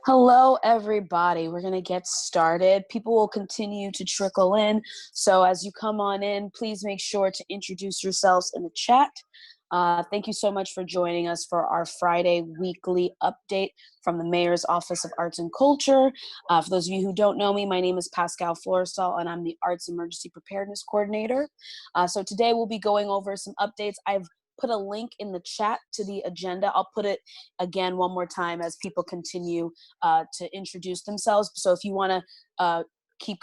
Hello, everybody. We're going to get started. People will continue to trickle in. So as you come on in, please make sure to introduce yourselves in the chat. Thank you so much for joining us for our Friday weekly update from the Mayor's Office of Arts and Culture. For those of you who don't know me, my name is Pascal Florestal, and I'm the Arts Emergency Preparedness Coordinator. So today we'll be going over some updates. I've put a link in the chat to the agenda. I'll put it again one more time as people continue to introduce themselves. So if you want to keep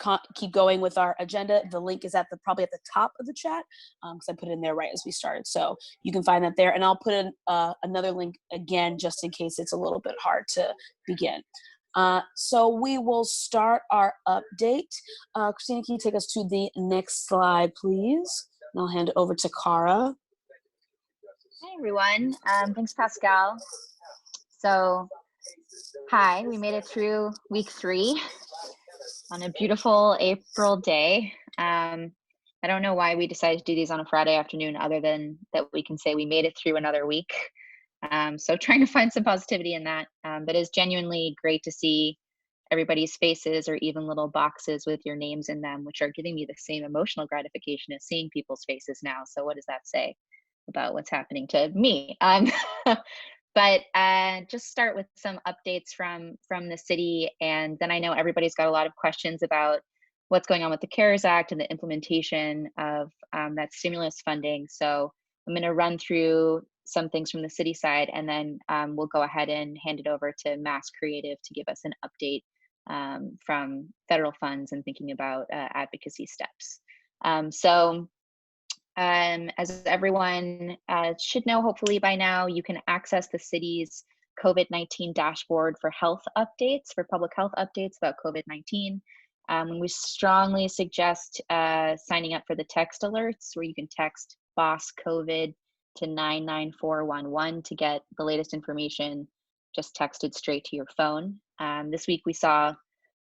going with our agenda, the link is probably at the top of the chat because I put it in there right as we started. So you can find that there, and I'll put in another link again just in case it's a little bit hard to begin. So we will start our update. Christina, can you take us to the next slide, please? And I'll hand it over to Cara. Hi, everyone. Thanks, Pascal. So, hi, we made it through week 3 on a beautiful April day. I don't know why we decided to do these on a Friday afternoon other than that we can say we made it through another week. So trying to find some positivity in that, but it's genuinely great to see everybody's faces or even little boxes with your names in them, which are giving me the same emotional gratification as seeing people's faces now. So what does that say about what's happening to me? But just start with some updates from the city, and then I know everybody's got a lot of questions about what's going on with the CARES Act and the implementation of that stimulus funding. So I'm going to run through some things from the city side, and then we'll go ahead and hand it over to Mass Creative to give us an update from federal funds and thinking about advocacy steps. As everyone should know, hopefully by now, you can access the city's COVID-19 dashboard for health updates, for public health updates about COVID-19. We strongly suggest signing up for the text alerts, where you can text BOSS COVID to 99411 to get the latest information just texted straight to your phone. This week we saw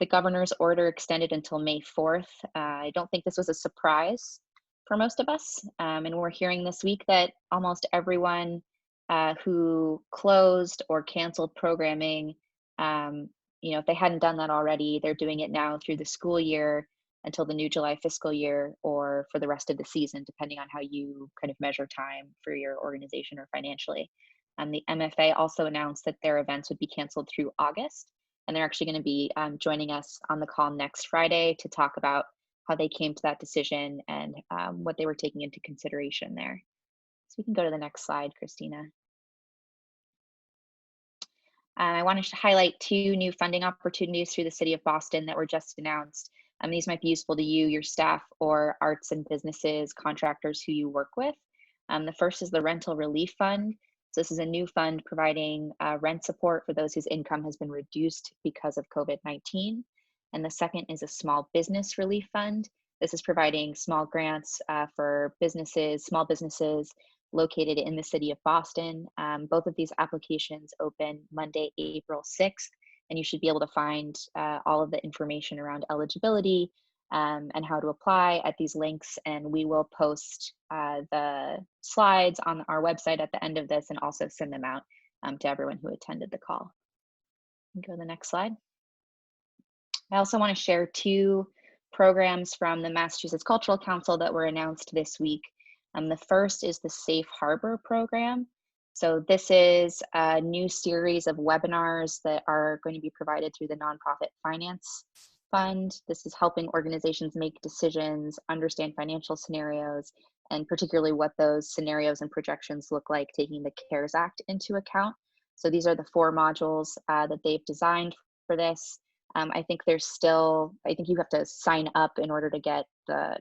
the governor's order extended until May 4th. I don't think this was a surprise for most of us. And we're hearing this week that almost everyone who closed or canceled programming, if they hadn't done that already, they're doing it now through the school year until the new July fiscal year, or for the rest of the season, depending on how you kind of measure time for your organization or financially. The MFA also announced that their events would be canceled through August, and they're actually going to be joining us on the call next Friday to talk about how they came to that decision and what they were taking into consideration there. So we can go to the next slide, Christina. I wanted to highlight 2 new funding opportunities through the City of Boston that were just announced. These might be useful to you, your staff, or arts and businesses, contractors who you work with. The first is the Rental Relief Fund. So this is a new fund providing rent support for those whose income has been reduced because of COVID-19. And the second is a Small Business Relief Fund. This is providing small grants for small businesses located in the city of Boston. Both of these applications open Monday, April 6th, and you should be able to find all of the information around eligibility and how to apply at these links. And we will post the slides on our website at the end of this and also send them out to everyone who attended the call. Go to the next slide. I also want to share 2 programs from the Massachusetts Cultural Council that were announced this week. The first is the Safe Harbor program. So this is a new series of webinars that are going to be provided through the Nonprofit Finance Fund. This is helping organizations make decisions, understand financial scenarios, and particularly what those scenarios and projections look like, taking the CARES Act into account. So these are the 4 modules that they've designed for this. I think you have to sign up in order to get the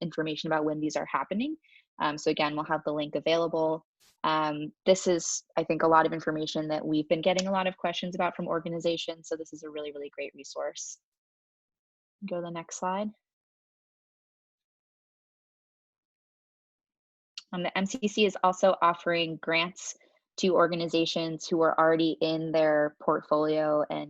information about when these are happening. So again, we'll have the link available. This is, I think, a lot of information that we've been getting a lot of questions about from organizations. So this is a really, really great resource. Go to the next slide. The MCC is also offering grants to organizations who are already in their portfolio and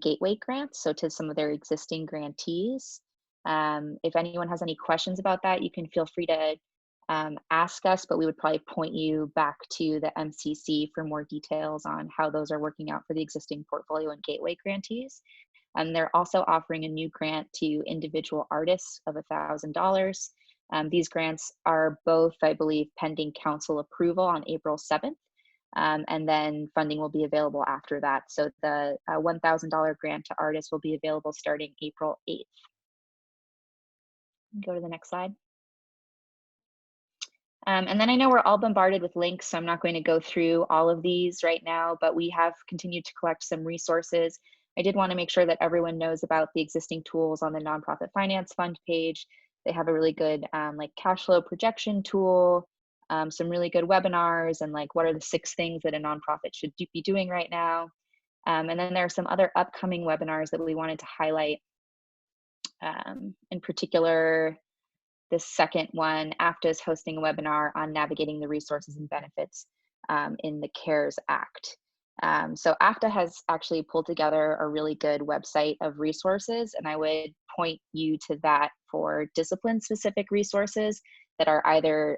gateway grants, so to some of their existing grantees. If anyone has any questions about that, you can feel free to ask us, but we would probably point you back to the MCC for more details on how those are working out for the existing portfolio and gateway grantees. They're also offering a new grant to individual artists of $1,000. These grants are both, I believe, pending council approval on April 7th. And then funding will be available after that. So the $1,000 grant to artists will be available starting April 8th. Go to the next slide. And then I know we're all bombarded with links, so I'm not going to go through all of these right now, but we have continued to collect some resources. I did want to make sure that everyone knows about the existing tools on the Nonprofit Finance Fund page. They have a really good like cash flow projection tool, some really good webinars, and like what are the 6 things that a nonprofit should be doing right now. And then there are some other upcoming webinars that we wanted to highlight. In particular, the second one, AFTA is hosting a webinar on navigating the resources and benefits in the CARES Act. So AFTA has actually pulled together a really good website of resources, and I would point you to that for discipline-specific resources that are either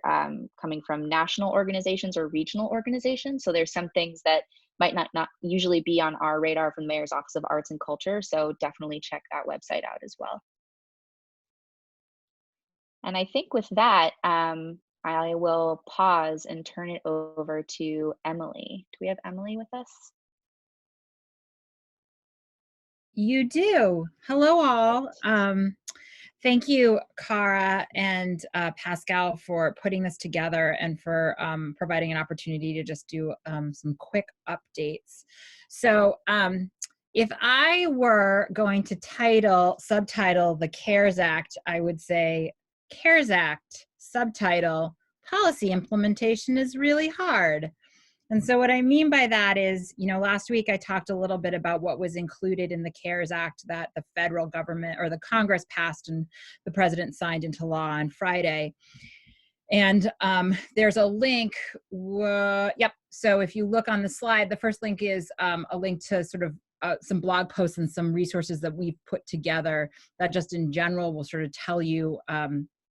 coming from national organizations or regional organizations. So there's some things that might not usually be on our radar from the Mayor's Office of Arts and Culture, so definitely check that website out as well. And I think with that, I will pause and turn it over to Emily. Do we have Emily with us? You do. Hello, all. Thank you, Cara and Pascal, for putting this together and for providing an opportunity to just do some quick updates. So if I were going to subtitle the CARES Act, I would say CARES Act, subtitle, policy implementation is really hard. And so what I mean by that is, you know, last week I talked a little bit about what was included in the CARES Act that the federal government or the Congress passed and the president signed into law on Friday. And there's a link. Yep. So if you look on the slide, the first link is a link to sort of some blog posts and some resources that we've put together that just in general will sort of tell you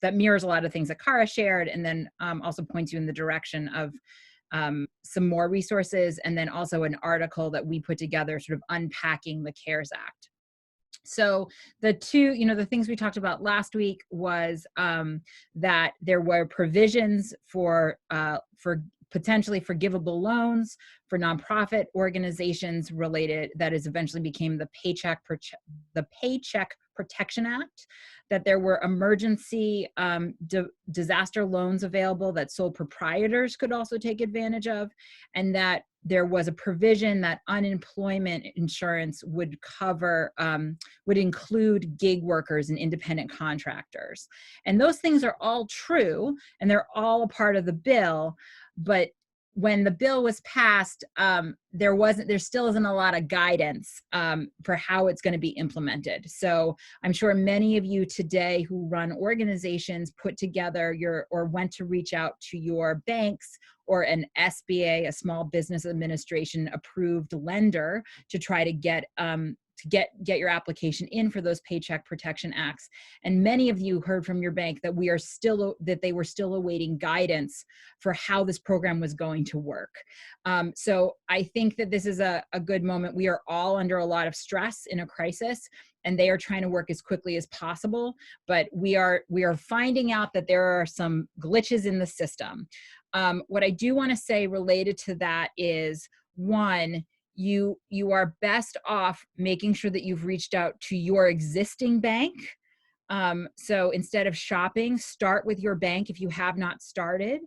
that mirrors a lot of things that Cara shared, and then also points you in the direction of some more resources, and then also an article that we put together sort of unpacking the CARES Act. So the two, you know, the things we talked about last week was that there were provisions for potentially forgivable loans for nonprofit organizations related, that is eventually became the Paycheck Protection Act, that there were emergency disaster loans available that sole proprietors could also take advantage of, and that there was a provision that unemployment insurance would cover, would include gig workers and independent contractors. And those things are all true, and they're all a part of the bill, but when the bill was passed, there still isn't a lot of guidance for how it's going to be implemented. So I'm sure many of you today who run organizations put together or went to reach out to your banks or an SBA, a Small Business Administration approved lender, to try to get your application in for those Paycheck Protection Acts. And many of you heard from your bank that they were still awaiting guidance for how this program was going to work. So I think that this is a good moment. We are all under a lot of stress in a crisis, and they are trying to work as quickly as possible, but we are finding out that there are some glitches in the system. What I do want to say related to that is, one, you are best off making sure that you've reached out to your existing bank. So instead of shopping, start with your bank if you have not started.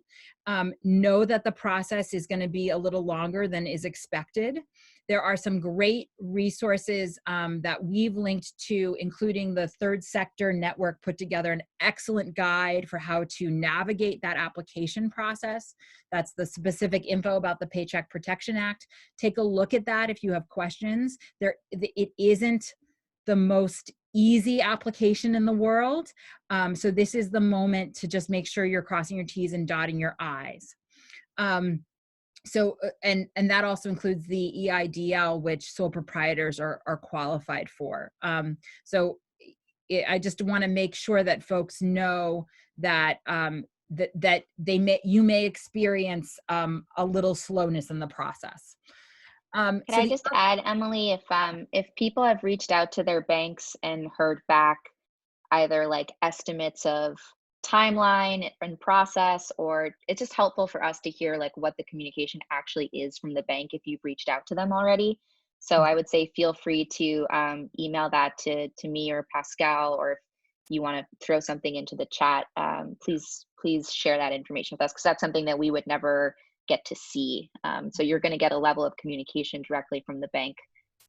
Know that the process is going to be a little longer than is expected. There are some great resources that we've linked to, including the Third Sector Network put together an excellent guide for how to navigate that application process. That's the specific info about the Paycheck Protection Act. Take a look at that if you have questions. It isn't the most easy application in the world. So this is the moment to just make sure you're crossing your T's and dotting your I's. So, and that also includes the EIDL, which sole proprietors are qualified for. So I just want to make sure that folks know that that you may experience a little slowness in the process. Can I just add, Emily, if people have reached out to their banks and heard back either like estimates of timeline and process, or it's just helpful for us to hear like what the communication actually is from the bank if you've reached out to them already. So I would say feel free to email that to me or Pascal, or if you want to throw something into the chat, please share that information with us, because that's something that we would never get to see. So you're going to get a level of communication directly from the bank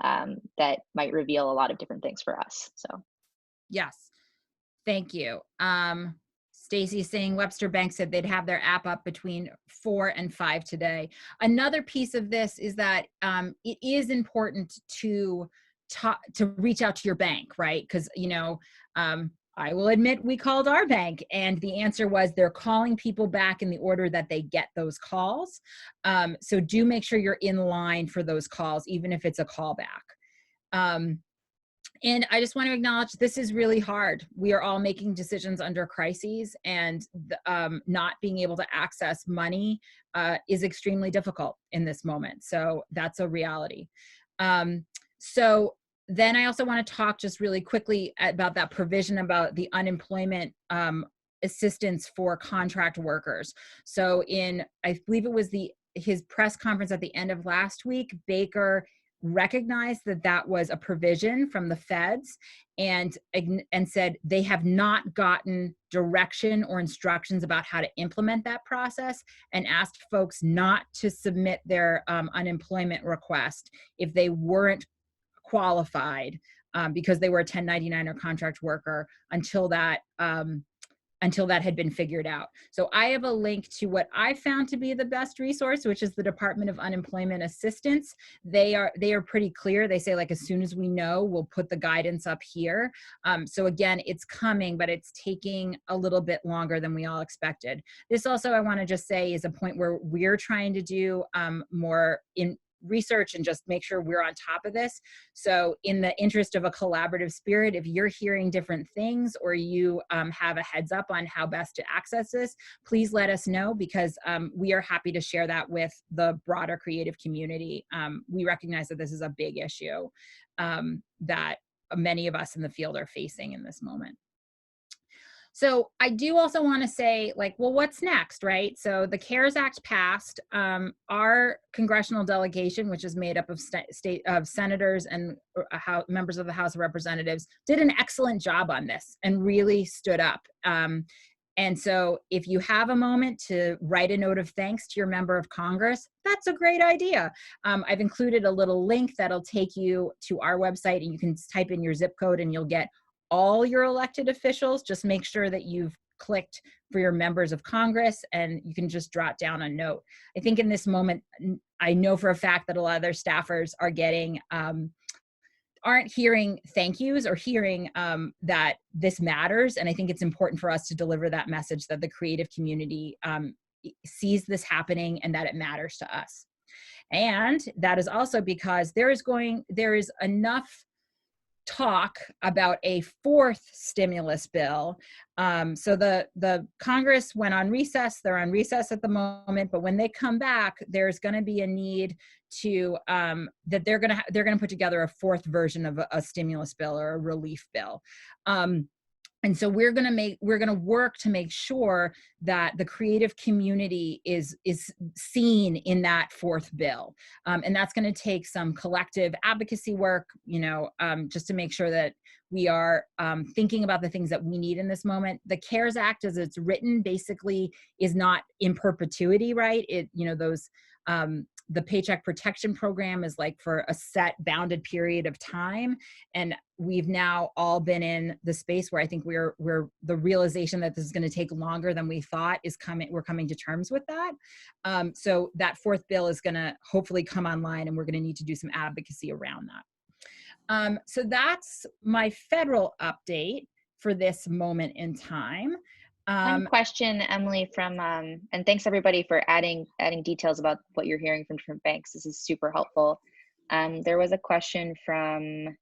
that might reveal a lot of different things for us. So yes, thank you. Stacy's saying Webster Bank said they'd have their app up between 4 and 5 today. Another piece of this is that it is important to reach out to your bank, right? Because, you know, I will admit we called our bank and the answer was they're calling people back in the order that they get those calls. So do make sure you're in line for those calls, even if it's a callback. And I just want to acknowledge this is really hard. We are all making decisions under crises, and not being able to access money is extremely difficult in this moment. So that's a reality. So then I also want to talk just really quickly about that provision about the unemployment assistance for contract workers. So I believe it was his press conference at the end of last week, Baker recognized that was a provision from the feds and said they have not gotten direction or instructions about how to implement that process, and asked folks not to submit their unemployment request if they weren't qualified because they were a 1099 or contract worker until that had been figured out. So I have a link to what I found to be the best resource, which is the Department of Unemployment Assistance. They are pretty clear. They say, like, as soon as we know, we'll put the guidance up here. So again, it's coming, but it's taking a little bit longer than we all expected. This also, I want to just say, is a point where we're trying to do more in research and just make sure we're on top of this. So in the interest of a collaborative spirit, if you're hearing different things or you have a heads up on how best to access this, please let us know, because we are happy to share that with the broader creative community. We recognize that this is a big issue that many of us in the field are facing in this moment. So I do also want to say, like, well, what's next, right? So the CARES Act passed. Our congressional delegation, which is made up of senators and members of the House of Representatives, did an excellent job on this and really stood up. And so if you have a moment to write a note of thanks to your member of Congress, that's a great idea. I've included a little link that'll take you to our website, and you can type in your zip code and you'll get all your elected officials. Just make sure that you've clicked for your members of Congress, and you can just jot down a note. I think in this moment, I know for a fact that a lot of their staffers are getting, aren't hearing thank yous or hearing that this matters. And I think it's important for us to deliver that message that the creative community sees this happening and that it matters to us. And that is also because there is enough talk about a fourth stimulus bill. So the Congress went on recess. They're on recess at the moment, but when they come back, there's going to be a need to that they're going to put together a fourth version of a stimulus bill or a relief bill. And so we're going to work to make sure that the creative community is seen in that fourth bill. And that's going to take some collective advocacy work, just to make sure that we are thinking about the things that we need in this moment. The CARES Act, as it's written, basically is not in perpetuity, right? The Paycheck Protection Program is like for a set bounded period of time. And we've now all been in the space where I think we're the realization that this is going to take longer than we thought is coming. We're coming to terms with that. So that fourth bill is going to hopefully come online, and we're going to need to do some advocacy around that. So that's my federal update for this moment in time. One question, Emily, from and thanks everybody for adding details about what you're hearing from different banks. This is super helpful. There was a question from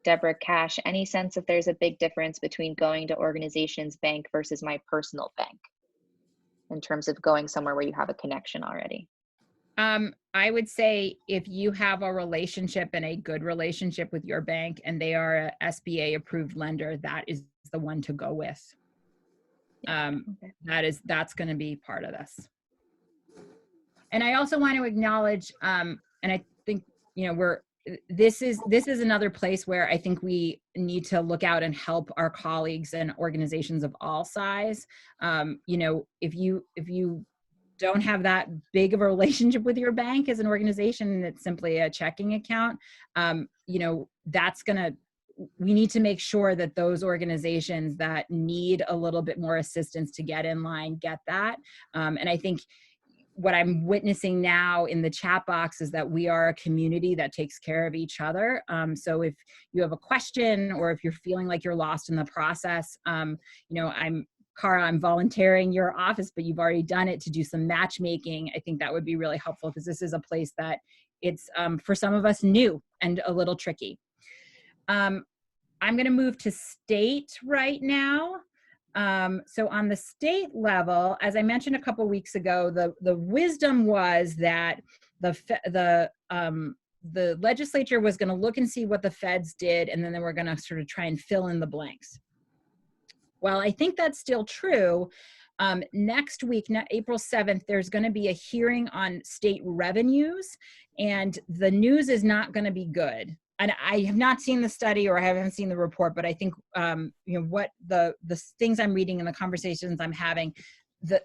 Deborah Cash. Any sense if there's a big difference between going to organization's bank versus my personal bank? in terms of going somewhere where you have a connection already? I would say if you have a relationship and a good relationship with your bank and they are a SBA approved lender, that is the one to go with. Okay. That's going to be part of this. And I also want to acknowledge, and I think, you know, this is another place where I think we need to look out and help our colleagues and organizations of all size. You know, if you don't have that big of a relationship with your bank as an organization and it's simply a checking account, you know, we need to make sure that those organizations that need a little bit more assistance to get in line get that. And I think what I'm witnessing now in the chat box is that we are a community that takes care of each other. So if you have a question or if you're feeling like you're lost in the process, you know, Cara, I'm volunteering your office, but you've already done it to do some matchmaking. I think that would be really helpful because this is a place that it's, for some of us, new and a little tricky. I'm going to move to state right now. So on the state level, as I mentioned a couple weeks ago, the wisdom was that the legislature was going to look and see what the feds did, and then they were going to sort of try and fill in the blanks. Well, I think that's still true. Next week, April 7th, there's going to be a hearing on state revenues, and the news is not going to be good. And I have not seen the study or I haven't seen the report, but I think, you know, what the things I'm reading and the conversations I'm having,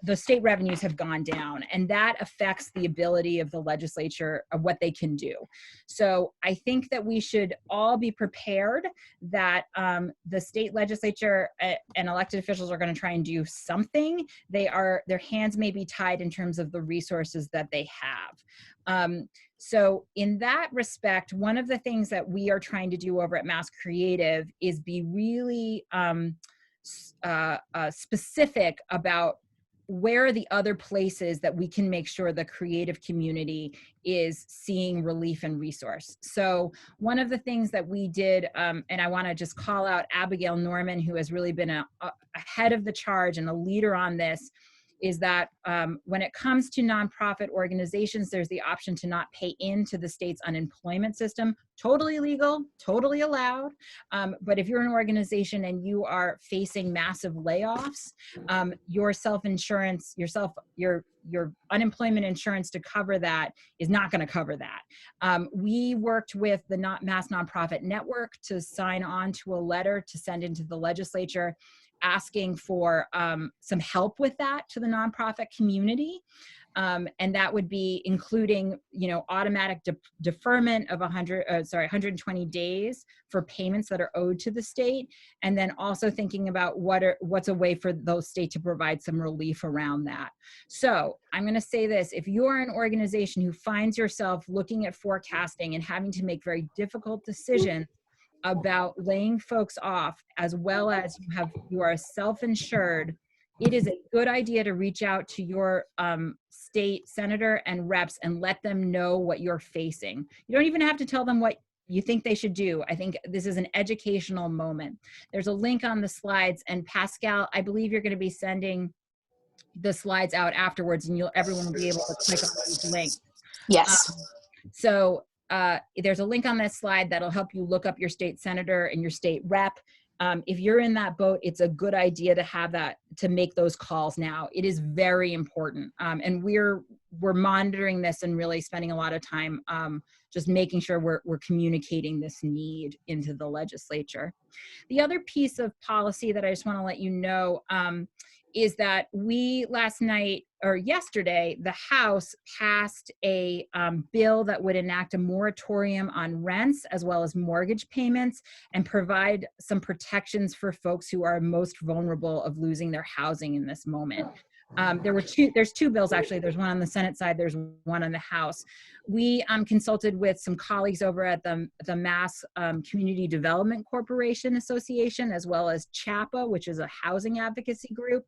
the state revenues have gone down, and that affects the ability of the legislature of what they can do. So I think that we should all be prepared that the state legislature and elected officials are going to try and do something. Their hands may be tied in terms of the resources that they have. So in that respect, one of the things that we are trying to do over at Mass Creative is be really specific about where are the other places that we can make sure the creative community is seeing relief and resource. So one of the things that we did, and I want to just call out Abigail Norman, who has really been ahead of the charge and a leader on this, is that when it comes to nonprofit organizations, there's the option to not pay into the state's unemployment system. Totally legal, totally allowed. But if you're an organization and you are facing massive layoffs, your self-insurance, your unemployment insurance to cover that is not going to cover that. We worked with the Mass Nonprofit Network to sign on to a letter to send into the legislature asking for some help with that to the nonprofit community. And that would be including, you know, automatic deferment of 120 days for payments that are owed to the state. And then also thinking about what's a way for those states to provide some relief around that. So I'm going to say this: if you are an organization who finds yourself looking at forecasting and having to make very difficult decisions about laying folks off, as well as you are self-insured, it is a good idea to reach out to your state senator and reps and let them know what you're facing. You don't even have to tell them what you think they should do. I think this is an educational moment. There's a link on the slides, and Pascal, I believe you're going to be sending the slides out afterwards, and everyone will be able to click on these links. Yes. There's a link on this slide that'll help you look up your state senator and your state rep. If you're in that boat, it's a good idea to have that, to make those calls now. It is very important. And we're monitoring this and really spending a lot of time just making sure we're communicating this need into the legislature. The other piece of policy that I just want to let you know is that yesterday, the House passed a bill that would enact a moratorium on rents as well as mortgage payments and provide some protections for folks who are most vulnerable of losing their housing in this moment. There's two bills actually. There's one on the Senate side, there's one on the House. We consulted with some colleagues over at the Mass Community Development Corporation Association, as well as CHAPA, which is a housing advocacy group.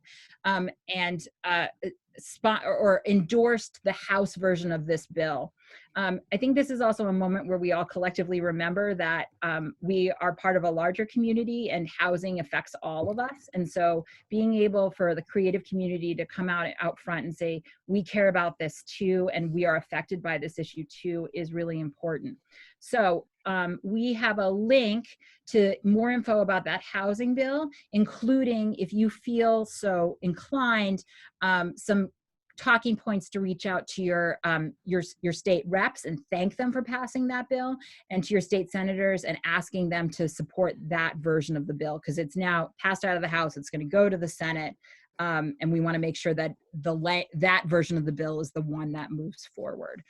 or endorsed the House version of this bill. I think this is also a moment where we all collectively remember that we are part of a larger community and housing affects all of us. And so being able for the creative community to come out front and say, we care about this too, and we are affected by this issue too, is really important. So we have a link to more info about that housing bill, including, if you feel so inclined, some talking points to reach out to your state reps and thank them for passing that bill, and to your state senators and asking them to support that version of the bill, because it's now passed out of the House. It's going to go to the Senate, and we want to make sure that that version of the bill is the one that moves forward.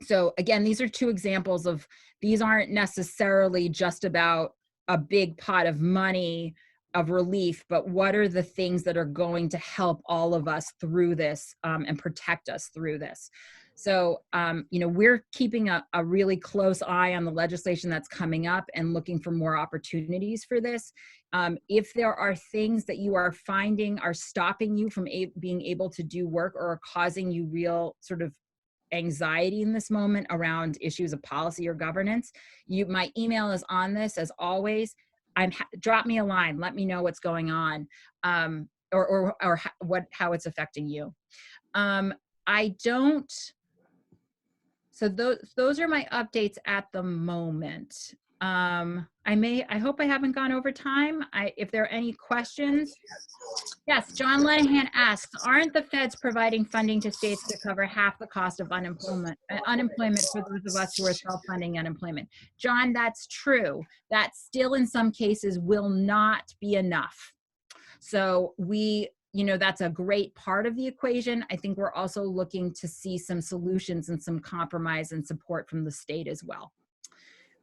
So again, these are two examples of, these aren't necessarily just about a big pot of money of relief, but what are the things that are going to help all of us through this and protect us through this. So, we're keeping a really close eye on the legislation that's coming up and looking for more opportunities for this. If there are things that you are finding are stopping you from being able to do work or are causing you real sort of anxiety in this moment around issues of policy or governance, my email is on this as always. Drop me a line, let me know what's going on, or how it's affecting you. So those are my updates at the moment. I hope I haven't gone over time. If there are any questions. Yes, John Lenahan asks, aren't the feds providing funding to states to cover half the cost of unemployment for those of us who are self-funding unemployment? John, that's true. That still in some cases will not be enough. So that's a great part of the equation. I think we're also looking to see some solutions and some compromise and support from the state as well.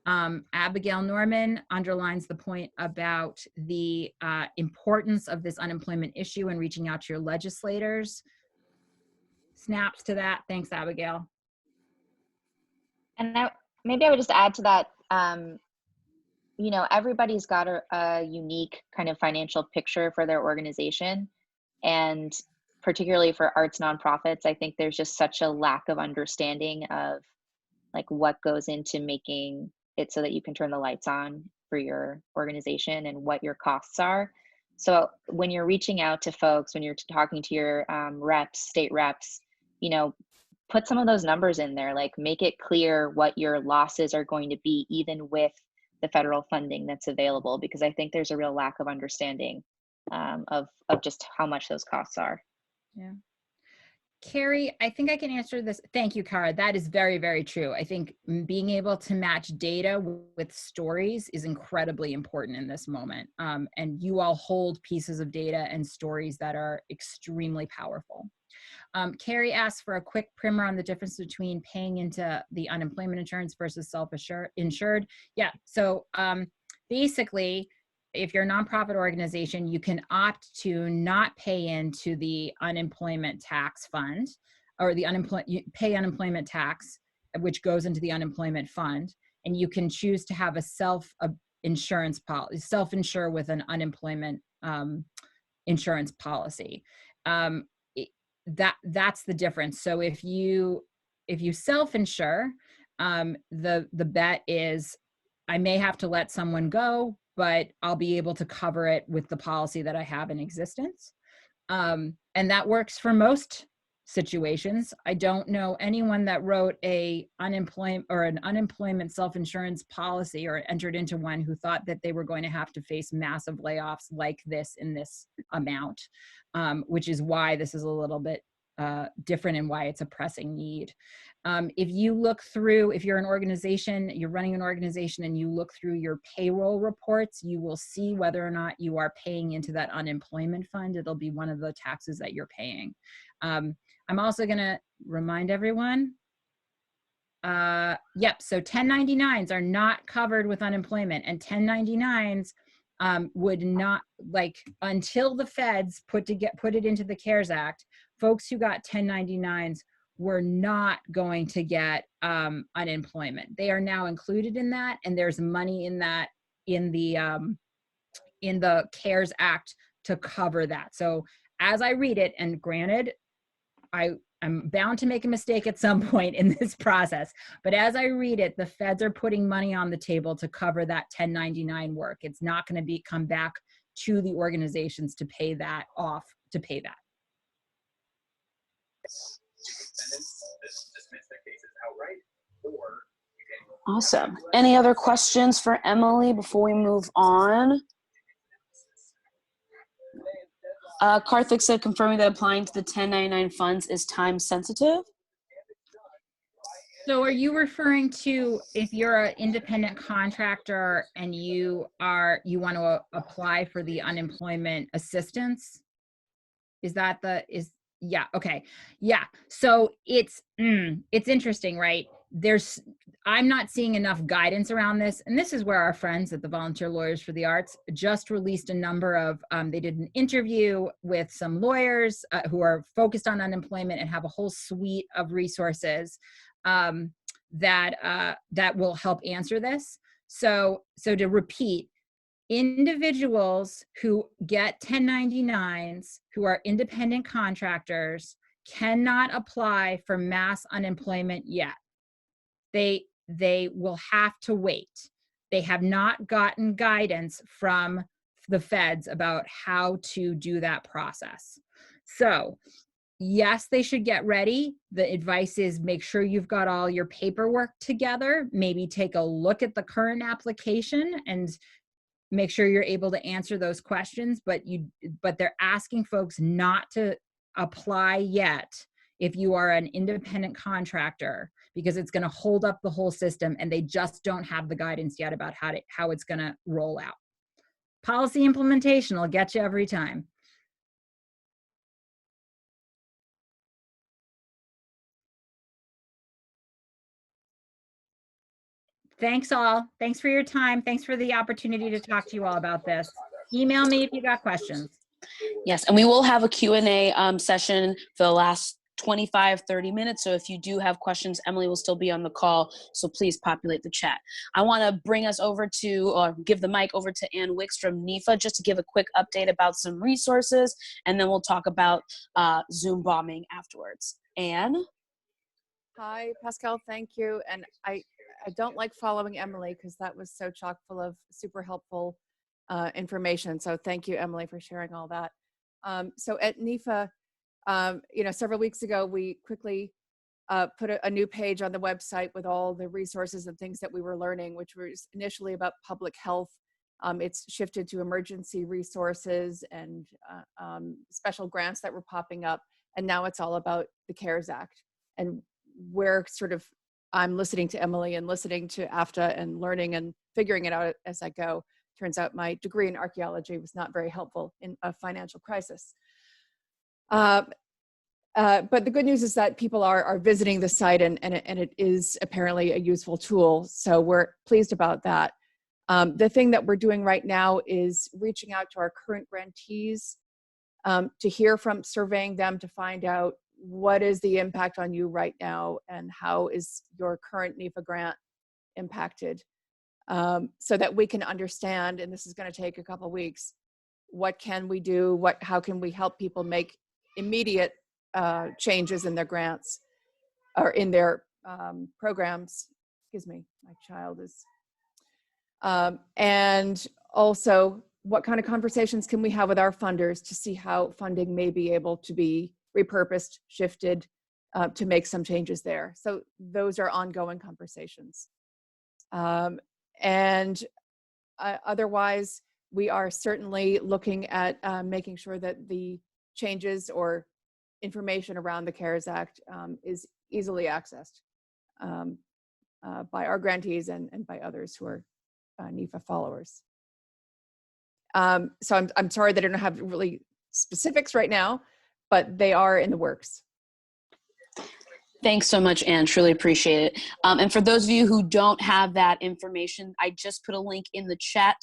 Abigail Norman underlines the point about the importance of this unemployment issue and reaching out to your legislators. Snaps to that. Thanks, Abigail. And maybe I would just add to that, everybody's got a unique kind of financial picture for their organization. And particularly for arts nonprofits, I think there's just such a lack of understanding of like what goes into making it so that you can turn the lights on for your organization and what your costs are. So when you're reaching out to folks, when you're talking to your state reps, put some of those numbers in there, like make it clear what your losses are going to be, even with the federal funding that's available, because I think there's a real lack of understanding of just how much those costs are. Yeah. Carrie, I think I can answer this. Thank you, Cara. That is very, very true. I think being able to match data with stories is incredibly important in this moment. And you all hold pieces of data and stories that are extremely powerful. Carrie asked for a quick primer on the difference between paying into the unemployment insurance versus self-insured. Yeah, so basically, if you're a nonprofit organization, you can opt to not pay into the unemployment tax fund, or pay unemployment tax, which goes into the unemployment fund, and you can choose to have a self-insurance policy, self-insure with an unemployment insurance policy. That's the difference. So if you self-insure, the bet is I may have to let someone go, but I'll be able to cover it with the policy that I have in existence. And that works for most situations. I don't know anyone that wrote an unemployment self-insurance policy or entered into one who thought that they were going to have to face massive layoffs like this in this amount, which is why this is a little bit different and why it's a pressing need. If you look through, if you're an organization, you're running an organization and you look through your payroll reports, you will see whether or not you are paying into that unemployment fund. It'll be one of the taxes that you're paying. I'm also gonna remind everyone, so 1099s are not covered with unemployment, and 1099s would not, until the feds put it into the CARES Act, folks who got 1099s were not going to get unemployment. They are now included in that, and there's money in that in the CARES Act to cover that. So as I read it, and granted, I'm bound to make a mistake at some point in this process, but as I read it, the feds are putting money on the table to cover that 1099 work. It's not going to come back to the organizations to pay that off, to pay that. Awesome. Any other questions for Emily before we move on? Karthik said, confirming that applying to the 1099 funds is time sensitive. So are you referring to if you're an independent contractor and you want to apply for the unemployment assistance? Is that yeah, okay. Yeah. So it's interesting, right? I'm not seeing enough guidance around this. And this is where our friends at the Volunteer Lawyers for the Arts just released a number of, they did an interview with some lawyers who are focused on unemployment and have a whole suite of resources that will help answer this. So to repeat, individuals who get 1099s, who are independent contractors, cannot apply for mass unemployment yet. They will have to wait. They have not gotten guidance from the feds about how to do that process. So yes, they should get ready. The advice is make sure you've got all your paperwork together. Maybe take a look at the current application and make sure you're able to answer those questions, but they're asking folks not to apply yet if you are an independent contractor, because it's going to hold up the whole system and they just don't have the guidance yet about how it's going to roll out. Policy implementation will get you every time. Thanks all. Thanks for your time. Thanks for the opportunity to talk to you all about this. Email me if you got questions. Yes, and we will have a Q&A session for the last 25-30 minutes. So if you do have questions, Emily will still be on the call. So please populate the chat. I want to bring us over to, or give the mic over to Ann Wicks from NEFA just to give a quick update about some resources, and then we'll talk about Zoom bombing afterwards. Ann? Hi, Pascal, thank you. And I don't like following Emily because that was so chock full of super helpful information. So thank you, Emily, for sharing all that. So at NEFA, several weeks ago, we quickly put a new page on the website with all the resources and things that we were learning, which was initially about public health. It's shifted to emergency resources and special grants that were popping up. And now it's all about the CARES Act. And I'm listening to Emily and listening to AFTA and learning and figuring it out as I go. Turns out my degree in archaeology was not very helpful in a financial crisis. But the good news is that people are visiting the site and it is apparently a useful tool. So we're pleased about that. The thing that we're doing right now is reaching out to our current grantees to hear from, surveying them to find out what is the impact on you right now and how is your current NEFA grant impacted, so that we can understand, and this is going to take a couple of weeks, what can we do, how can we help people make immediate changes in their grants or in their programs. Excuse me, my child is, and also what kind of conversations can we have with our funders to see how funding may be able to be repurposed, shifted to make some changes there. So those are ongoing conversations. Otherwise, we are certainly looking at making sure that the changes or information around the CARES Act is easily accessed by our grantees and by others who are NEFA followers. So I'm sorry that I don't have really specifics right now, but they are in the works. Thanks so much, Anne. Truly appreciate it. And for those of you who don't have that information, I just put a link in the chat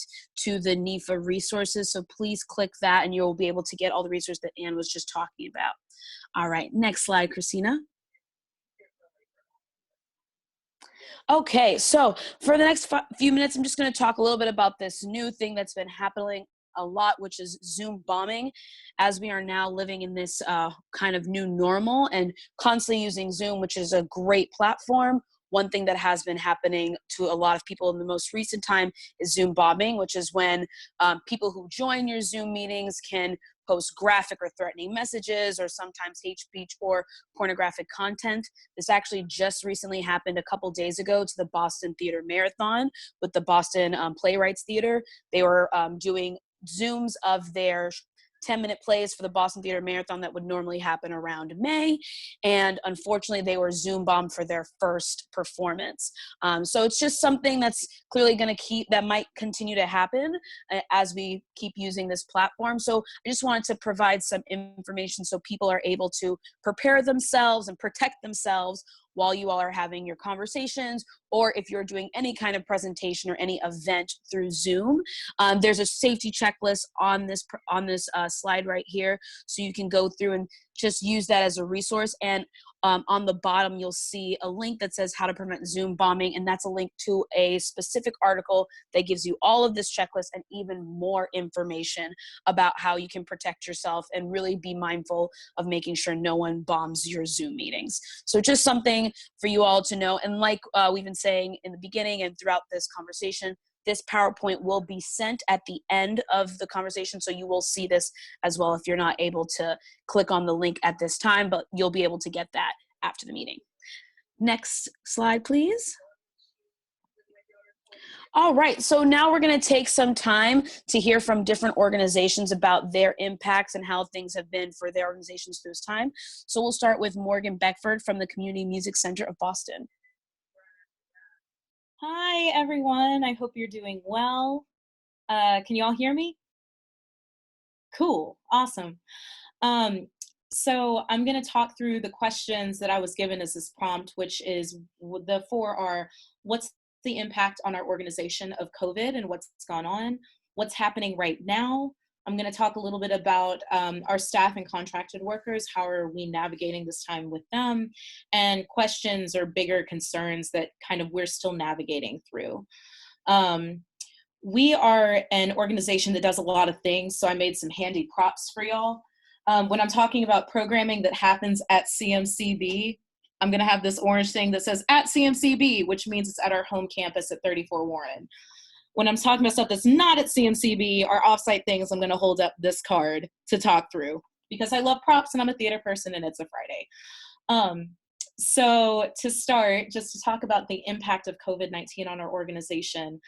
to the NEFA resources. So please click that and you'll be able to get all the resources that Anne was just talking about. All right, next slide, Christina. Okay, so for the next few minutes, I'm just going to talk a little bit about this new thing that's been happening a lot, which is Zoom bombing, as we are now living in this kind of new normal and constantly using Zoom, which is a great platform. One thing that has been happening to a lot of people in the most recent time is Zoom bombing, which is when people who join your Zoom meetings can post graphic or threatening messages, or sometimes hate speech or pornographic content. This actually just recently happened a couple days ago to the Boston Theater Marathon with the Boston Playwrights Theater. They were doing Zooms of their 10-minute plays for the Boston Theater Marathon that would normally happen around May. And unfortunately, they were Zoom bombed for their first performance. So it's just something that's clearly going to that might continue to happen as we keep using this platform. So I just wanted to provide some information so people are able to prepare themselves and protect themselves while you all are having your conversations, or if you're doing any kind of presentation or any event through Zoom. There's a safety checklist on this slide right here, so you can go through and just use that as a resource. And on the bottom, you'll see a link that says how to prevent Zoom bombing, and that's a link to a specific article that gives you all of this checklist and even more information about how you can protect yourself and really be mindful of making sure no one bombs your Zoom meetings. So just something for you all to know. And like we've been saying in the beginning and throughout this conversation, this PowerPoint will be sent at the end of the conversation, so you will see this as well if you're not able to click on the link at this time, but you'll be able to get that after the meeting. Next slide, please. All right, so now we're going to take some time to hear from different organizations about their impacts and how things have been for their organizations through this time. So we'll start with Morgan Beckford from the Community Music Center of Boston. Hi, everyone. I hope you're doing well. Can you all hear me? Cool. Awesome. So I'm going to talk through the questions that I was given as this prompt, which is the four are: what's the impact on our organization of COVID and what's gone on? What's happening right now? I'm going to talk a little bit about our staff and contracted workers. How are we navigating this time with them? And questions or bigger concerns that kind of we're still navigating through. We are an organization that does a lot of things, so I made some handy props for y'all. When I'm talking about programming that happens at CMCB, I'm going to have this orange thing that says at CMCB, which means it's at our home campus at 34 Warren. When I'm talking about stuff that's not at CMCB, our offsite things, I'm going to hold up this card to talk through because I love props and I'm a theater person and it's a Friday. So to start, just to talk about the impact of COVID-19 on our organization,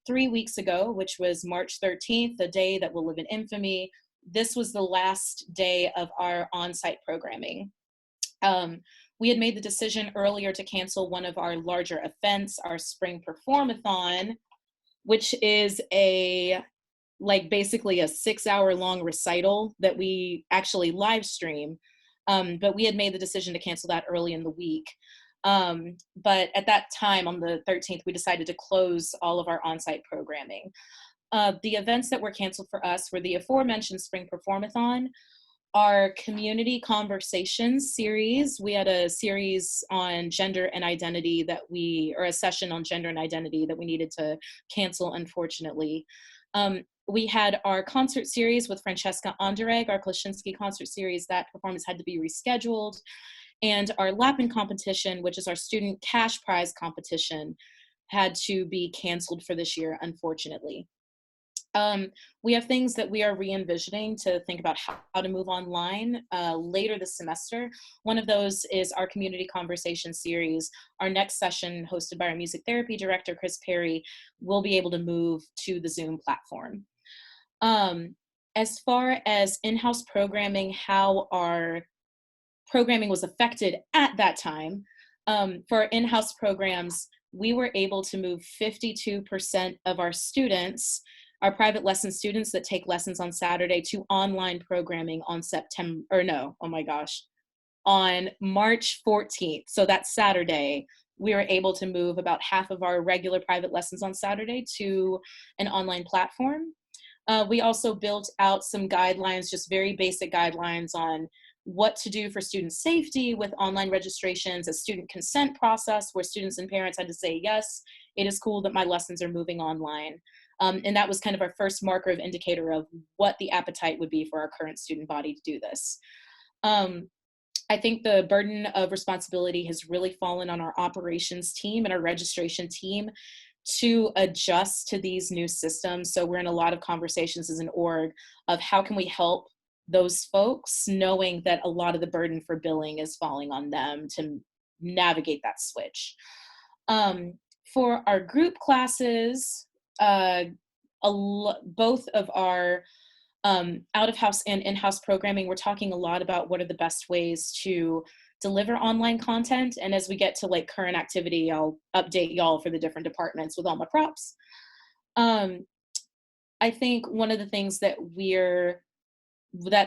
3 weeks ago, which was March 13th, the day that will live in infamy, this was the last day of our on-site programming. We had made the decision earlier to cancel one of our larger events, our spring performathon, which is basically a 6-hour-long recital that we actually live stream. But we had made the decision to cancel that early in the week. But at that time, on the 13th, we decided to close all of our on-site programming. The events that were canceled for us were the aforementioned Spring Performathon, our Community Conversations series. We had a series on gender and identity or a session on gender and identity that we needed to cancel, unfortunately. We had our concert series with Francesca Anderegg, our Klaczynski concert series. That performance had to be rescheduled. And our Lapin competition, which is our student cash prize competition, had to be canceled for this year, unfortunately. We have things that we are re-envisioning to think about how to move online later this semester. One of those is our Community Conversation series. Our next session, hosted by our music therapy director, Chris Perry, will be able to move to the Zoom platform. As far as in-house programming, how our programming was affected at that time, for our in-house programs, we were able to move 52% of our students, our private lesson students that take lessons on Saturday, to online programming on on March 14th. So that's Saturday. We were able to move about half of our regular private lessons on Saturday to an online platform. We also built out some guidelines, just very basic guidelines on what to do for student safety with online registrations, a student consent process where students and parents had to say, yes, it is cool that my lessons are moving online. And that was kind of our first marker of indicator of what the appetite would be for our current student body to do this. I think the burden of responsibility has really fallen on our operations team and our registration team to adjust to these new systems. So we're in a lot of conversations as an org of how can we help those folks, knowing that a lot of the burden for billing is falling on them to navigate that switch. For our group classes, both of our out-of-house and in-house programming, we're talking a lot about what are the best ways to deliver online content. And as we get to like current activity, I'll update y'all for the different departments with all my props. I think one of the things that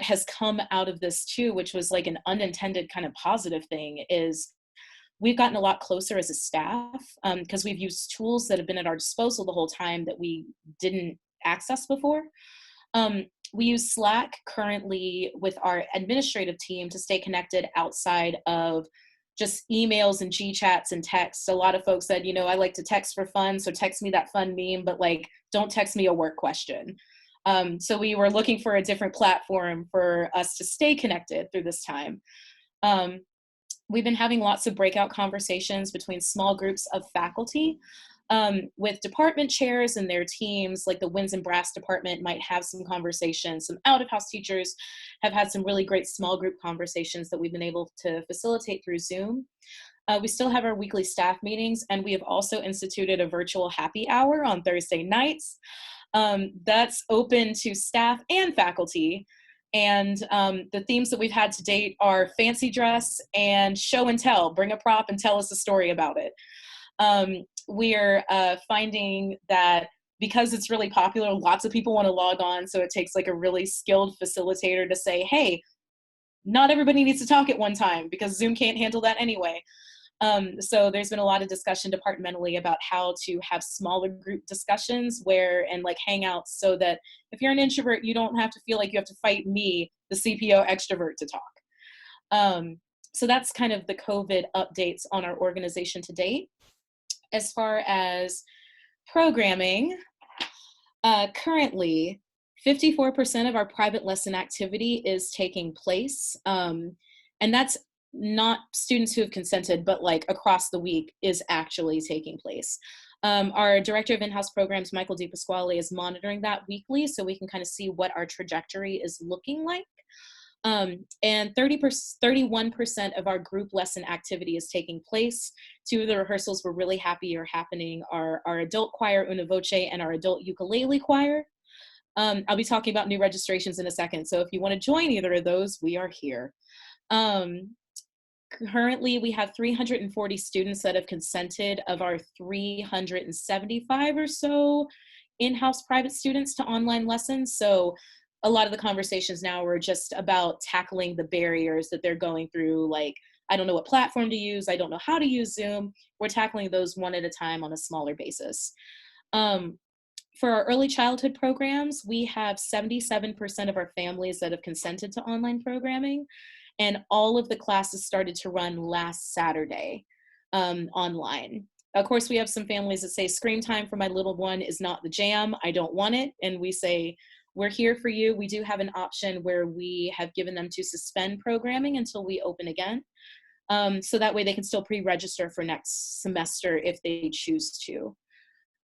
has come out of this too, which was like an unintended kind of positive thing, is we've gotten a lot closer as a staff because we've used tools that have been at our disposal the whole time that we didn't access before. We use Slack currently with our administrative team to stay connected outside of just emails and G-chats and texts. A lot of folks said, you know, I like to text for fun, so text me that fun meme, but like, don't text me a work question. So we were looking for a different platform for us to stay connected through this time. We've been having lots of breakout conversations between small groups of faculty with department chairs and their teams. Like the Winds and Brass department might have some conversations. Some out-of-house teachers have had some really great small group conversations that we've been able to facilitate through Zoom. We still have our weekly staff meetings, and we have also instituted a virtual happy hour on Thursday nights. That's open to staff and faculty. And the themes that we've had to date are fancy dress and show and tell. Bring a prop and tell us a story about it. We're finding that because it's really popular, lots of people want to log on. So it takes like a really skilled facilitator to say, hey, not everybody needs to talk at one time because Zoom can't handle that anyway. So there's been a lot of discussion departmentally about how to have smaller group discussions and like hangouts so that if you're an introvert, you don't have to feel like you have to fight me, the CPO extrovert, to talk. So that's kind of the COVID updates on our organization to date. As far as programming, currently 54% of our private lesson activity is taking place. And that's not students who have consented, but like across the week is actually taking place. Our director of in-house programs, Michael DePasquale, is monitoring that weekly so we can kind of see what our trajectory is looking like. And 31% of our group lesson activity is taking place. 2 of the rehearsals we're really happy are happening are our adult choir Una Voce and our adult ukulele choir. I'll be talking about new registrations in a second, so if you want to join either of those, we are here. Currently, we have 340 students that have consented of our 375 or so in-house private students to online lessons. So a lot of the conversations now are just about tackling the barriers that they're going through. Like, I don't know what platform to use. I don't know how to use Zoom. We're tackling those one at a time on a smaller basis. For our early childhood programs, we have 77% of our families that have consented to online programming. And all of the classes started to run last Saturday online. Of course, we have some families that say screen time for my little one is not the jam. I don't want it. And we say, we're here for you. We do have an option where we have given them to suspend programming until we open again. So that way they can still pre-register for next semester if they choose to.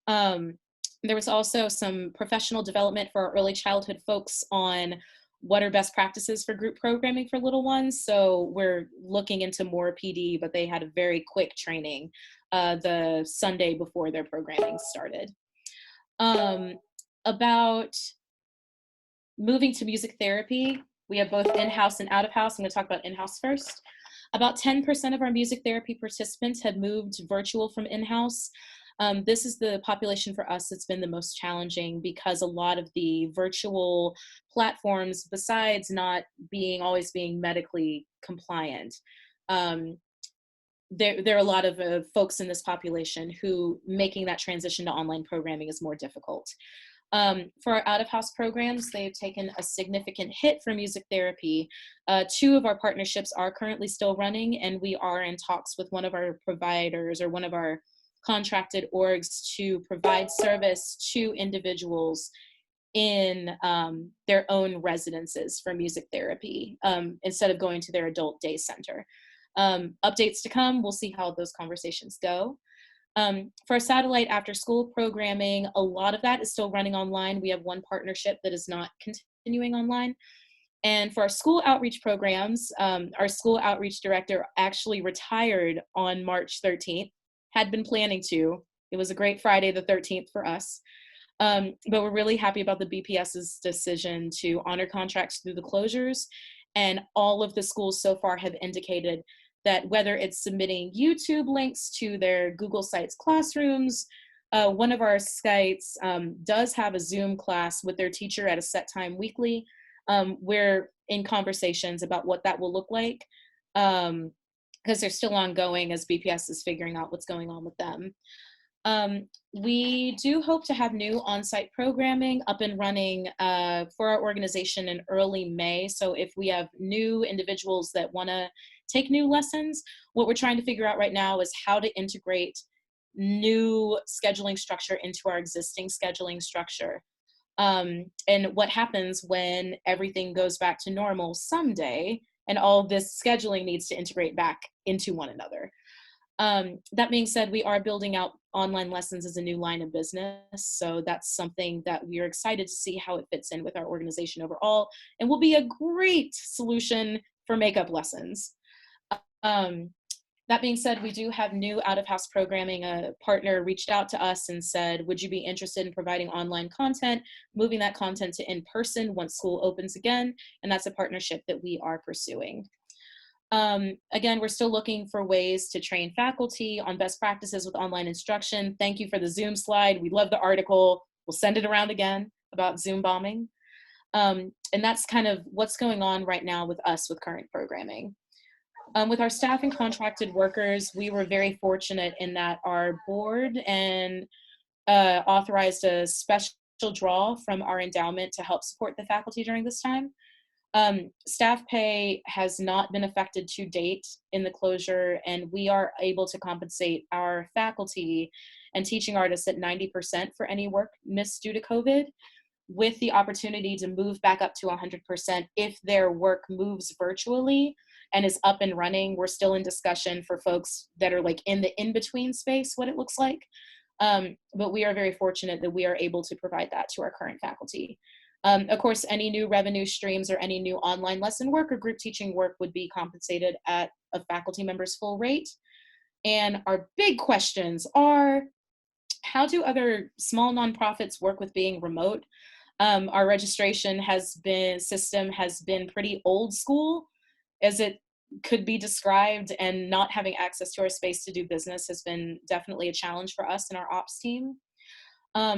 There was also some professional development for our early childhood folks on what are best practices for group programming for little ones. So we're looking into more PD, but they had a very quick training the Sunday before their programming started. About moving to music therapy, we have both in-house and out-of-house. I'm going to talk about in-house first. About 10% of our music therapy participants had moved virtual from in-house. This is the population for us that's been the most challenging because a lot of the virtual platforms, besides not always being medically compliant, there are a lot of folks in this population who making that transition to online programming is more difficult. For our out-of-house programs, they've taken a significant hit for music therapy. 2 of our partnerships are currently still running, and we are in talks with one of our providers or one of our contracted orgs to provide service to individuals in their own residences for music therapy instead of going to their adult day center. Updates to come, we'll see how those conversations go. For our satellite after school programming, a lot of that is still running online. We have one partnership that is not continuing online. And for our school outreach programs, our school outreach director actually retired on March 13th, had been planning to. It was a great Friday the 13th for us. But we're really happy about the BPS's decision to honor contracts through the closures. And all of the schools so far have indicated that whether it's submitting YouTube links to their Google Sites classrooms, one of our sites does have a Zoom class with their teacher at a set time weekly. We're in conversations about what that will look like because they're still ongoing as BPS is figuring out what's going on with them. We do hope to have new on-site programming up and running for our organization in early May. So if we have new individuals that want to take new lessons, what we're trying to figure out right now is how to integrate new scheduling structure into our existing scheduling structure. And what happens when everything goes back to normal someday and all this scheduling needs to integrate back into one another. That being said, we are building out online lessons as a new line of business. So that's something that we are excited to see how it fits in with our organization overall and will be a great solution for makeup lessons. That being said, we do have new out-of-house programming. A partner reached out to us and said, would you be interested in providing online content, moving that content to in-person once school opens again? And that's a partnership that we are pursuing. Again, we're still looking for ways to train faculty on best practices with online instruction. Thank you for the Zoom slide. We love the article. We'll send it around again about ZoomBombing. And that's kind of what's going on right now with us with current programming. With our staff and contracted workers, we were very fortunate in that our board and authorized a special draw from our endowment to help support the faculty during this time. Staff pay has not been affected to date in the closure, and we are able to compensate our faculty and teaching artists at 90% for any work missed due to COVID, with the opportunity to move back up to 100% if their work moves virtually and is up and running. We're still in discussion for folks that are like in the in-between space, what it looks like. But we are very fortunate that we are able to provide that to our current faculty. Of course, any new revenue streams or any new online lesson work or group teaching work would be compensated at a faculty member's full rate. And our big questions are, how do other small nonprofits work with being remote? Our registration system has been pretty old school, as it could be described, and not having access to our space to do business has been definitely a challenge for us and our ops team.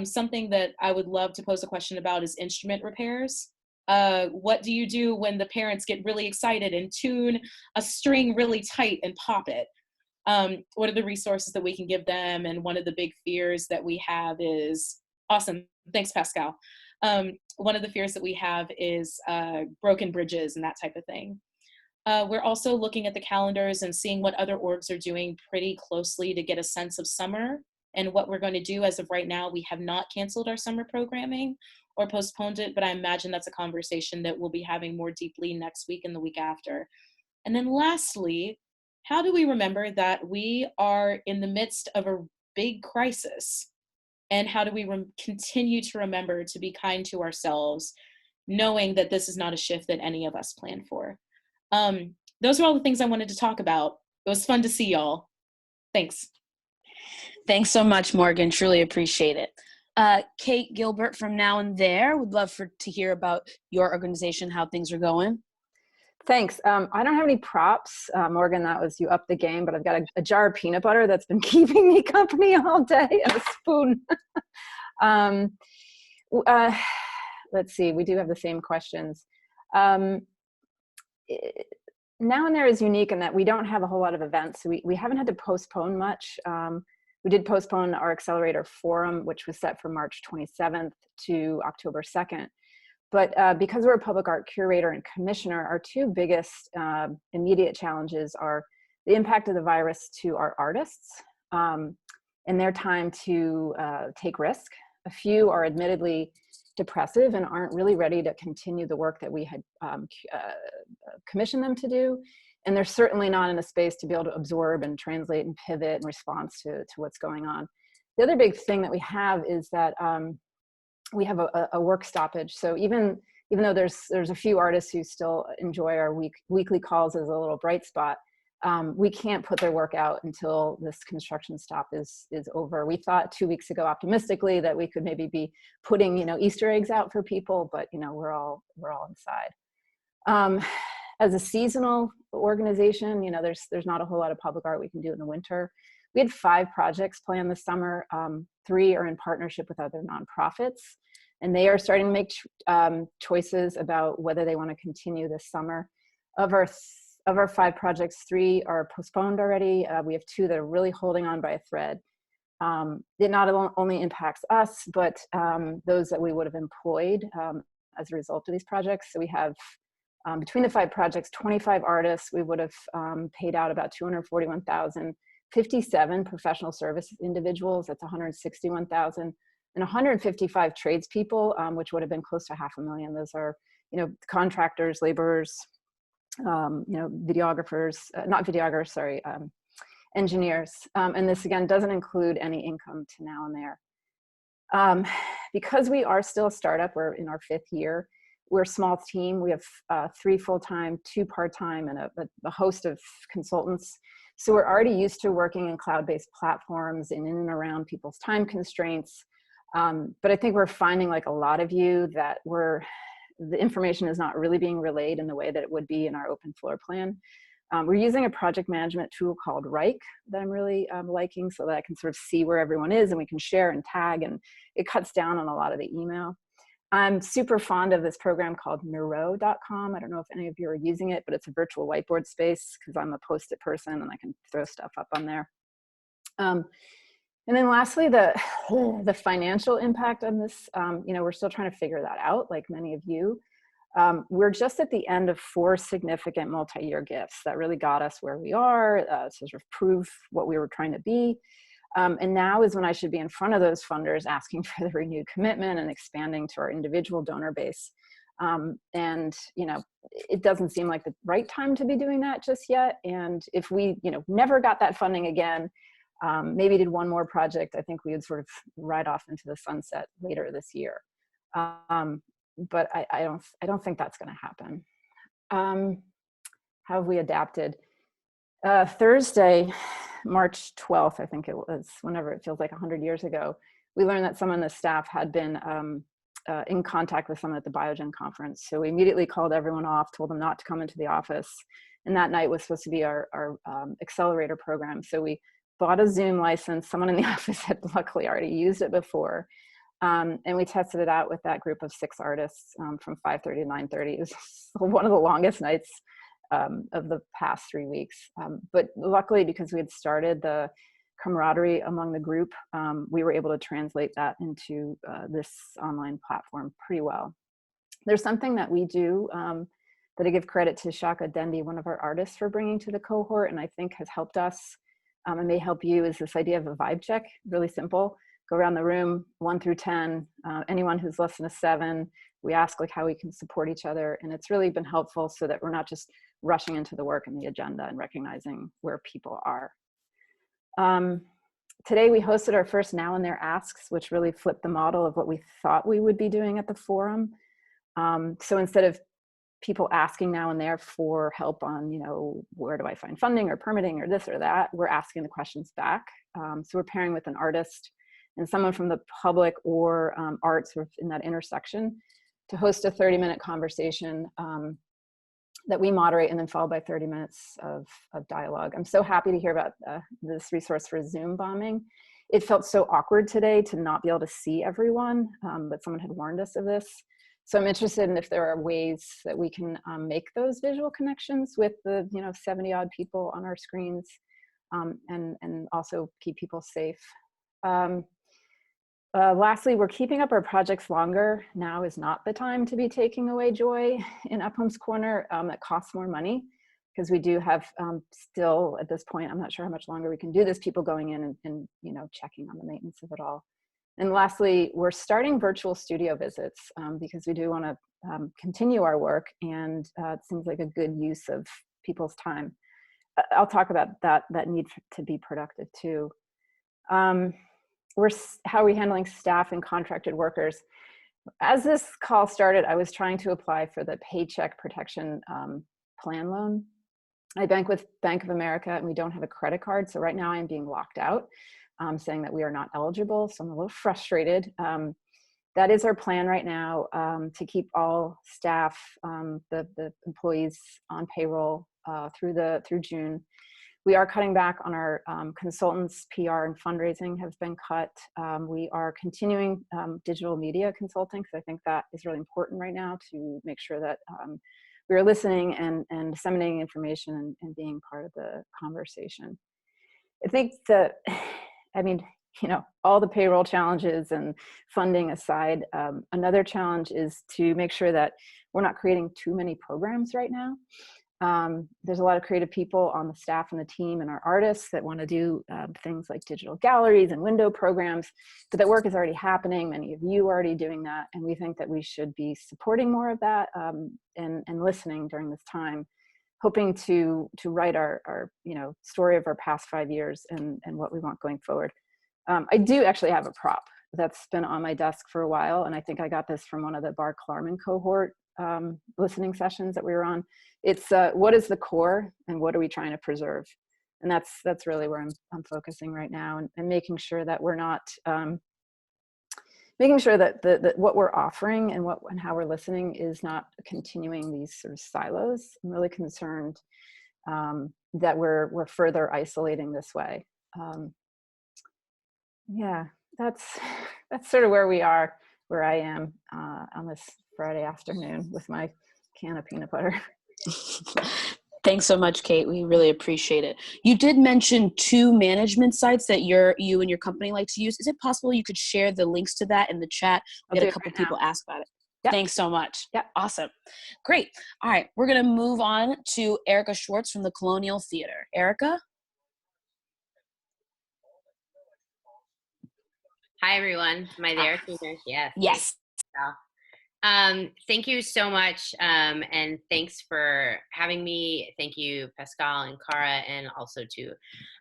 Something that I would love to pose a question about is instrument repairs. What do you do when the parents get really excited and tune a string really tight and pop it? What are the resources that we can give them? And one of the big fears that we have is, awesome, thanks Pascal. One of the fears that we have is broken bridges and that type of thing. We're also looking at the calendars and seeing what other orgs are doing pretty closely to get a sense of summer and what we're going to do. As of right now, we have not canceled our summer programming or postponed it, but I imagine that's a conversation that we'll be having more deeply next week and the week after. And then lastly, how do we remember that we are in the midst of a big crisis? And how do we continue to remember to be kind to ourselves, knowing that this is not a shift that any of us planned for? Those are all the things I wanted to talk about. It was fun to see y'all. Thanks. Thanks so much, Morgan. Truly appreciate it. Kate Gilbert from Now and There, would love to hear about your organization, how things are going. Thanks. I don't have any props. Morgan, that was you up the game, but I've got a jar of peanut butter that's been keeping me company all day and a spoon. Let's see, we do have the same questions. Now and There is unique in that we don't have a whole lot of events. So we haven't had to postpone much. We did postpone our Accelerator Forum, which was set for March 27th to October 2nd. But because we're a public art curator and commissioner, our two biggest immediate challenges are the impact of the virus to our artists. and their time to take risk. A few are admittedly depressive and aren't really ready to continue the work that we had commissioned them to do. And they're certainly not in a space to be able to absorb and translate and pivot in response to what's going on. The other big thing that we have is that we have a work stoppage. So even though there's a few artists who still enjoy our weekly calls as a little bright spot, we can't put their work out until this construction stop is over. We thought 2 weeks ago optimistically that we could maybe be putting, Easter eggs out for people, but we're all inside. As a seasonal organization, there's not a whole lot of public art we can do in the winter. We had 5 projects planned this summer. 3 are in partnership with other nonprofits, and they are starting to make choices about whether they want to continue this summer. Of our 5 projects, 3 are postponed already. We have 2 that are really holding on by a thread. It not only impacts us, but those that we would have employed as a result of these projects. So we have, between the 5 projects, 25 artists. We would have paid out about $241,000, 57 professional service individuals, that's $161,000, and 155 tradespeople, which would have been close to $500,000. Those are, contractors, laborers, videographers, not videographers, sorry, engineers. And this again doesn't include any income to now and there. Because we are still a startup, we're in our 5th year, we're a small team. We have 3 full-time, 2 part-time, and a host of consultants. So we're already used to working in cloud-based platforms and in and around people's time constraints. But I think we're finding, like a lot of you, that the information is not really being relayed in the way that it would be in our open floor plan. We're using a project management tool called Rike that I'm really liking, so that I can sort of see where everyone is and we can share and tag, and it cuts down on a lot of the email. I'm super fond of this program called Miro.com. I don't know if any of you are using it, but it's a virtual whiteboard space because I'm a Post-it person and I can throw stuff up on there. And then lastly, the financial impact on this, we're still trying to figure that out, like many of you. We're just at the end of 4 significant multi-year gifts that really got us where we are, to sort of prove what we were trying to be. And now is when I should be in front of those funders asking for the renewed commitment and expanding to our individual donor base. And, it doesn't seem like the right time to be doing that just yet. And if we, never got that funding again, maybe did 1 more project, I think we would sort of ride off into the sunset later this year. But I don't think that's going to happen. How have we adapted? Thursday, March 12th, I think it was, whenever it feels like 100 years ago, we learned that someone on the staff had been in contact with someone at the Biogen conference. So we immediately called everyone off, told them not to come into the office. And that night was supposed to be our accelerator program. So we bought a Zoom license. Someone in the office had luckily already used it before. And we tested it out with that group of 6 artists from 5:30 to 9:30. It was one of the longest nights of the past 3 weeks. But luckily, because we had started the camaraderie among the group, we were able to translate that into this online platform pretty well. There's something that we do that I give credit to Shaka Dendi, one of our artists, for bringing to the cohort, and I think has helped us and may help you, is this idea of a vibe check. Really simple. Go around the room, 1 through 10. Anyone who's less than a 7, we ask like how we can support each other. And it's really been helpful so that we're not just rushing into the work and the agenda and recognizing where people are. Today we hosted our first Now and There Asks, which really flipped the model of what we thought we would be doing at the forum. So instead of people asking now and there for help on, where do I find funding or permitting or this or that, we're asking the questions back. So we're pairing with an artist and someone from the public or arts sort of in that intersection to host a 30-minute conversation that we moderate, and then followed by 30 minutes of dialogue. I'm so happy to hear about this resource for ZoomBombing. It felt so awkward today to not be able to see everyone, but someone had warned us of this. So I'm interested in if there are ways that we can make those visual connections with the 70 odd people on our screens, and also keep people safe. Lastly, we're keeping up our projects longer. Now is not the time to be taking away joy in Uphome's Corner. It costs more money. because we do have still at this point, I'm not sure how much longer we can do this, people going in and checking on the maintenance of it all. And lastly, we're starting virtual studio visits because we do want to continue our work, and it seems like a good use of people's time. I'll talk about that need to be productive too. How are we handling staff and contracted workers? As this call started, I was trying to apply for the Paycheck Protection Plan loan. I bank with Bank of America, and we don't have a credit card, so right now I'm being locked out, saying that we are not eligible, so I'm a little frustrated. That is our plan right now, to keep all staff, the employees on payroll through June. We are cutting back on our consultants. PR and fundraising have been cut. We are continuing digital media consulting, because I think that is really important right now to make sure that we are listening and disseminating information and being part of the conversation. I think all the payroll challenges and funding aside, another challenge is to make sure that we're not creating too many programs right now. There's a lot of creative people on the staff and the team and our artists that want to do things like digital galleries and window programs, but that work is already happening. Many of you are already doing that, and we think that we should be supporting more of that and listening during this time, hoping to write our story of our past 5 years and what we want going forward. I do actually have a prop that's been on my desk for a while, and I think I got this from one of the Bar Klarman cohort listening sessions that we were on. It's what is the core and what are we trying to preserve? And that's really where I'm focusing right now, and making sure that we're not making sure that what we're offering and how we're listening is not continuing these sort of silos. I'm really concerned that we're further isolating this way. Yeah, that's sort of where I am on this Friday afternoon with my can of peanut butter. Thanks so much, Kate. We really appreciate it. You did mention 2 management sites that you and your company like to use. Is it possible you could share the links to that in the chat? We had a couple people ask about it. Yep. Thanks so much. Yep. Awesome. Great. All right. We're going to move on to Erica Schwartz from the Colonial Theater. Erica? Hi, everyone. Am I there? Yes. Yes. Thank you so much, and thanks for having me. Thank you, Pascal and Cara, and also to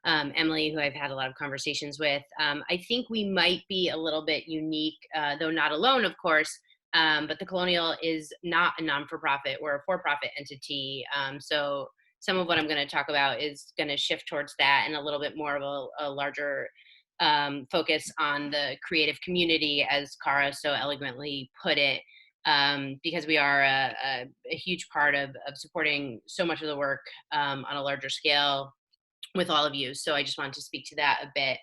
Emily, who I've had a lot of conversations with. I think we might be a little bit unique, though not alone, of course, but the Colonial is not a non-for-profit. We're a for-profit entity, so some of what I'm going to talk about is going to shift towards that, and a little bit more of a larger focus on the creative community, as Cara so eloquently put it. Because we are a huge part of supporting so much of the work on a larger scale with all of you. So I just wanted to speak to that a bit.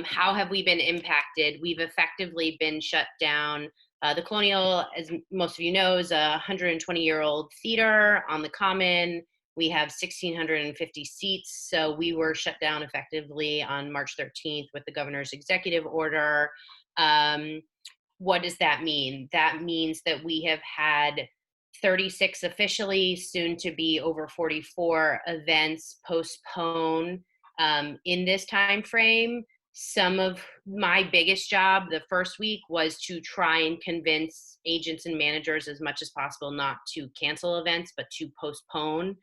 How have we been impacted? We've effectively been shut down. The Colonial, as most of you know, is a 120-year-old theater on the Common. We have 1,650 seats. So we were shut down effectively on March 13th with the governor's executive order. What does that mean? That means that we have had 36 officially, soon to be over 44 events postponed in this time frame. Some of my biggest job the first week was to try and convince agents and managers as much as possible not to cancel events, but to postpone.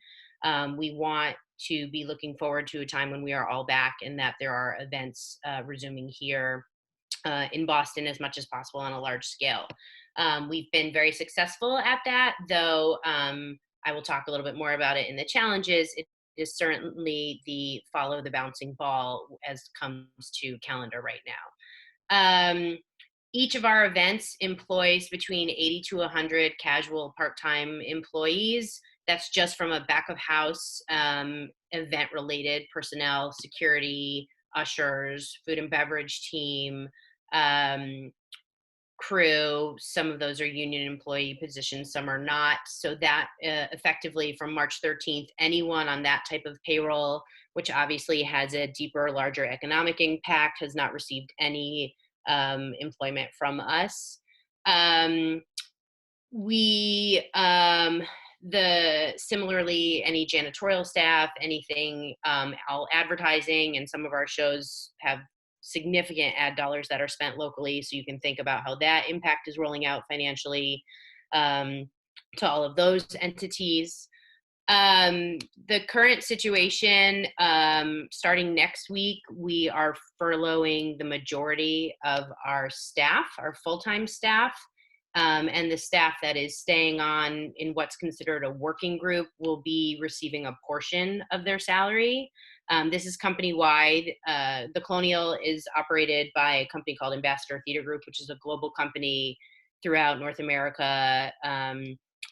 We want to be looking forward to a time when we are all back and that there are events resuming here in Boston as much as possible on a large scale. We've been very successful at that, though I will talk a little bit more about it in the challenges. It is certainly the follow the bouncing ball as comes to calendar right now. Each of our events employs between 80 to 100 casual part-time employees. That's just from a back of house event related personnel, security, ushers, food and beverage team, crew. Some of those are union employee positions, some are not. So that effectively from March 13th, anyone on that type of payroll, which obviously has a deeper, larger economic impact, has not received any employment from us. We similarly, any janitorial staff, anything, all advertising, and some of our shows have significant ad dollars that are spent locally. So you can think about how that impact is rolling out financially to all of those entities. The current situation, starting next week, we are furloughing the majority of our staff, our full-time staff, and the staff that is staying on in what's considered a working group will be receiving a portion of their salary. This is company-wide. The Colonial is operated by a company called Ambassador Theater Group, which is a global company throughout North America,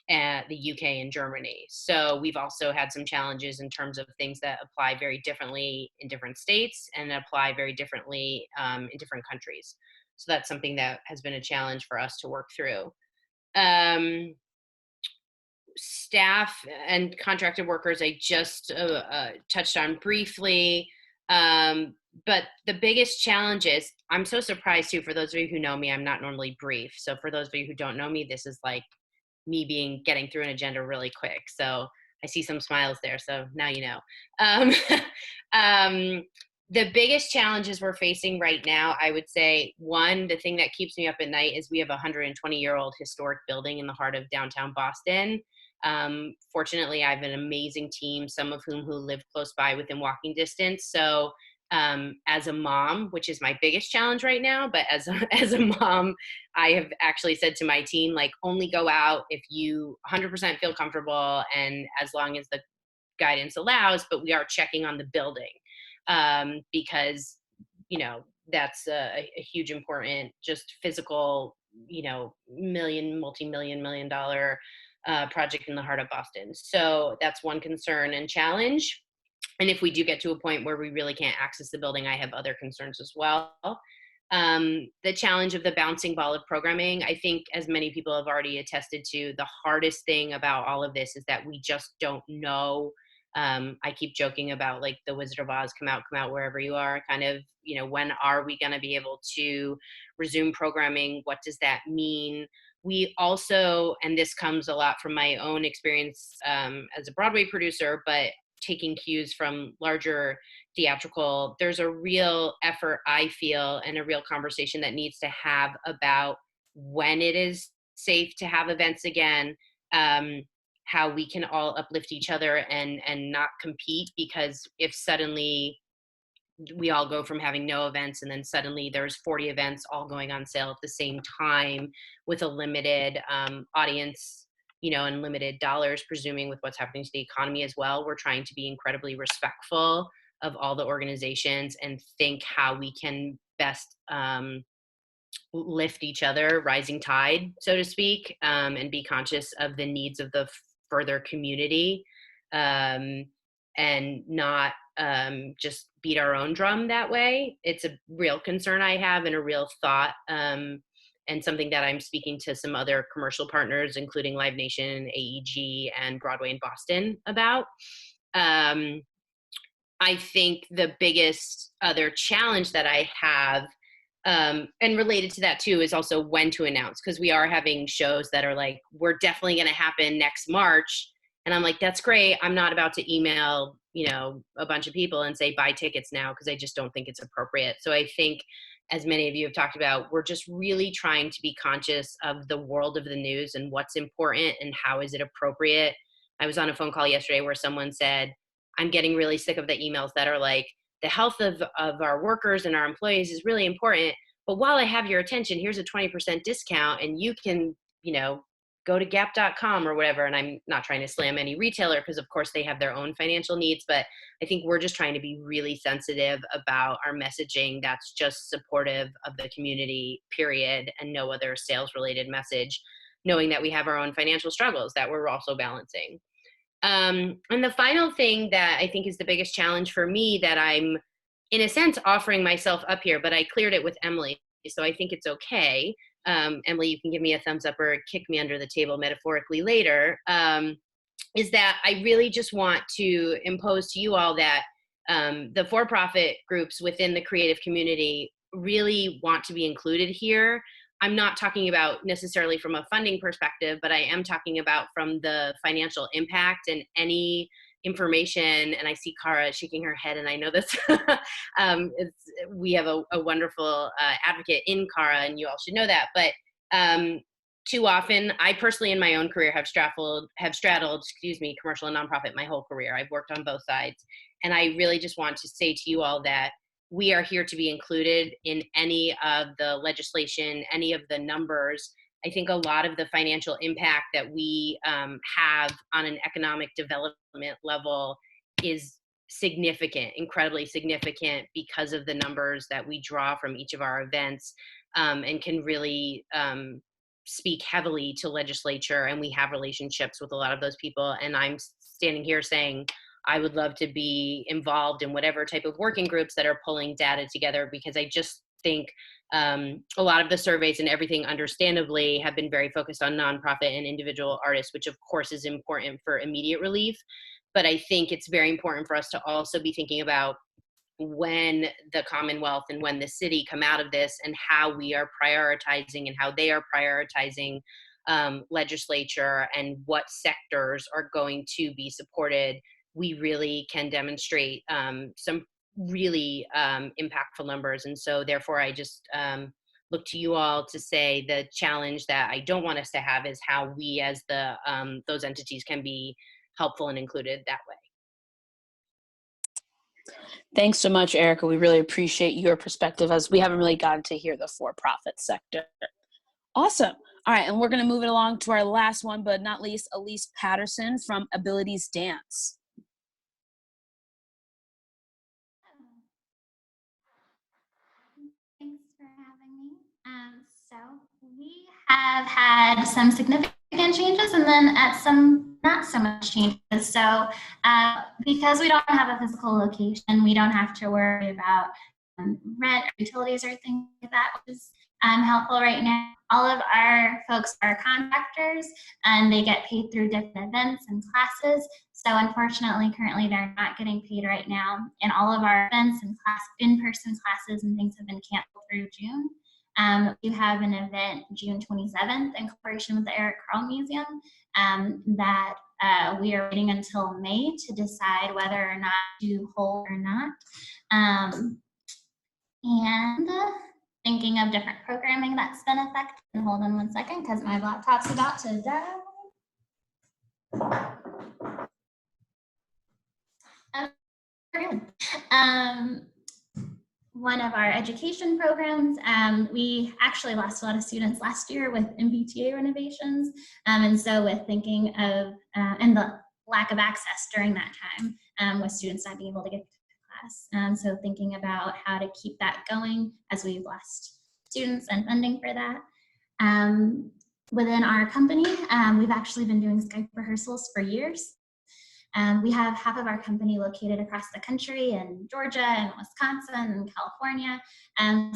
at the UK and Germany. So we've also had some challenges in terms of things that apply very differently in different states and apply very differently in different countries. So that's something that has been a challenge for us to work through. Staff and contracted workers, I just touched on briefly. But the biggest challenge is, I'm so surprised too, for those of you who know me, I'm not normally brief. So for those of you who don't know me, this is like me getting through an agenda really quick. So I see some smiles there. So now you know. The biggest challenges we're facing right now, I would say, one, the thing that keeps me up at night is we have a 120-year-old historic building in the heart of downtown Boston. Fortunately, I have an amazing team, some of whom who live close by within walking distance. So as a mom, which is my biggest challenge right now, but as a mom, I have actually said to my team, like, only go out if you 100% feel comfortable and as long as the guidance allows, but we are checking on the building because, you know, that's a huge important, just physical, you know, multi-million dollar project in the heart of Boston. So that's one concern and challenge. And if we do get to a point where we really can't access the building, I have other concerns as well. The challenge of the bouncing ball of programming, I think, as many people have already attested to, the hardest thing about all of this is that we just don't know. I keep joking about like the Wizard of Oz, come out wherever you are, kind of, you know, when are we going to be able to resume programming? What does that mean? We also, and this comes a lot from my own experience as a Broadway producer, but taking cues from larger theatrical, there's a real effort, I feel, and a real conversation that needs to have about when it is safe to have events again, how we can all uplift each other and not compete, because if suddenly we all go from having no events and then suddenly there's 40 events all going on sale at the same time with a limited audience, you know, and limited dollars, presuming with what's happening to the economy as well, we're trying to be incredibly respectful of all the organizations and think how we can best lift each other, rising tide, so to speak, and be conscious of the needs of the further community, and not just beat our own drum that way. It's a real concern I have and a real thought, and something that I'm speaking to some other commercial partners, including Live Nation, AEG, and Broadway in Boston about. I think the biggest other challenge that I have, and related to that too, is also when to announce, because we are having shows that are like, we're definitely going to happen next March. And I'm like, that's great. I'm not about to email, you know, a bunch of people and say, buy tickets now, because I just don't think it's appropriate. So I think, as many of you have talked about, we're just really trying to be conscious of the world of the news and what's important and how is it appropriate. I was on a phone call yesterday where someone said, I'm getting really sick of the emails that are like, the health of our workers and our employees is really important, but while I have your attention, here's a 20% discount and you can, you know, go to gap.com or whatever. And I'm not trying to slam any retailer, because of course they have their own financial needs, but I think we're just trying to be really sensitive about our messaging that's just supportive of the community, period, and no other sales related message, knowing that we have our own financial struggles that we're also balancing. And the final thing that I think is the biggest challenge for me, that I'm in a sense offering myself up here, but I cleared it with Emily, so I think it's okay. Emily, you can give me a thumbs up or kick me under the table metaphorically later, is that I really just want to impose to you all that the for-profit groups within the creative community really want to be included here. I'm not talking about necessarily from a funding perspective, but I am talking about from the financial impact and any information. And I see Cara shaking her head, and I know this. We have a wonderful advocate in Cara, and you all should know that. But too often, I personally in my own career have straddled, commercial and nonprofit my whole career. I've worked on both sides. And I really just want to say to you all that we are here to be included in any of the legislation, any of the numbers. I think a lot of the financial impact that we have on an economic development level is significant, incredibly significant, because of the numbers that we draw from each of our events, and can really speak heavily to legislature. And we have relationships with a lot of those people. And I'm standing here saying, I would love to be involved in whatever type of working groups that are pulling data together, because I just think a lot of the surveys and everything, understandably, have been very focused on nonprofit and individual artists, which of course is important for immediate relief. But I think it's very important for us to also be thinking about when the Commonwealth and when the city come out of this, and how we are prioritizing and how they are prioritizing legislature and what sectors are going to be supported. We really can demonstrate some really impactful numbers. And so therefore, I just look to you all to say the challenge that I don't want us to have is how we as the those entities can be helpful and included that way. Thanks so much, Erica. We really appreciate your perspective, as we haven't really gotten to hear the for-profit sector. Awesome. All right, and we're going to move it along to our last one, but not least, Elise Patterson from Abilities Dance. Thanks for having me. So we have had some significant changes, and then at some not so much changes. So because we don't have a physical location, we don't have to worry about rent or utilities or things like that, which is helpful right now. All of our folks are contractors, and they get paid through different events and classes. So unfortunately, currently they're not getting paid right now. And all of our events and in-person classes and things have been canceled through June. We have an event June 27th in collaboration with the Eric Carle Museum that we are waiting until May to decide whether or not to hold or not. And thinking of different programming that's been affected. Hold on one second, because my laptop's about to die. One of our education programs, we actually lost a lot of students last year with MBTA renovations. And so with thinking of, and the lack of access during that time, with students not being able to get to class. So thinking about how to keep that going as we've lost students and funding for that. Within our company, we've actually been doing Skype rehearsals for years. We have half of our company located across the country in Georgia and Wisconsin and California.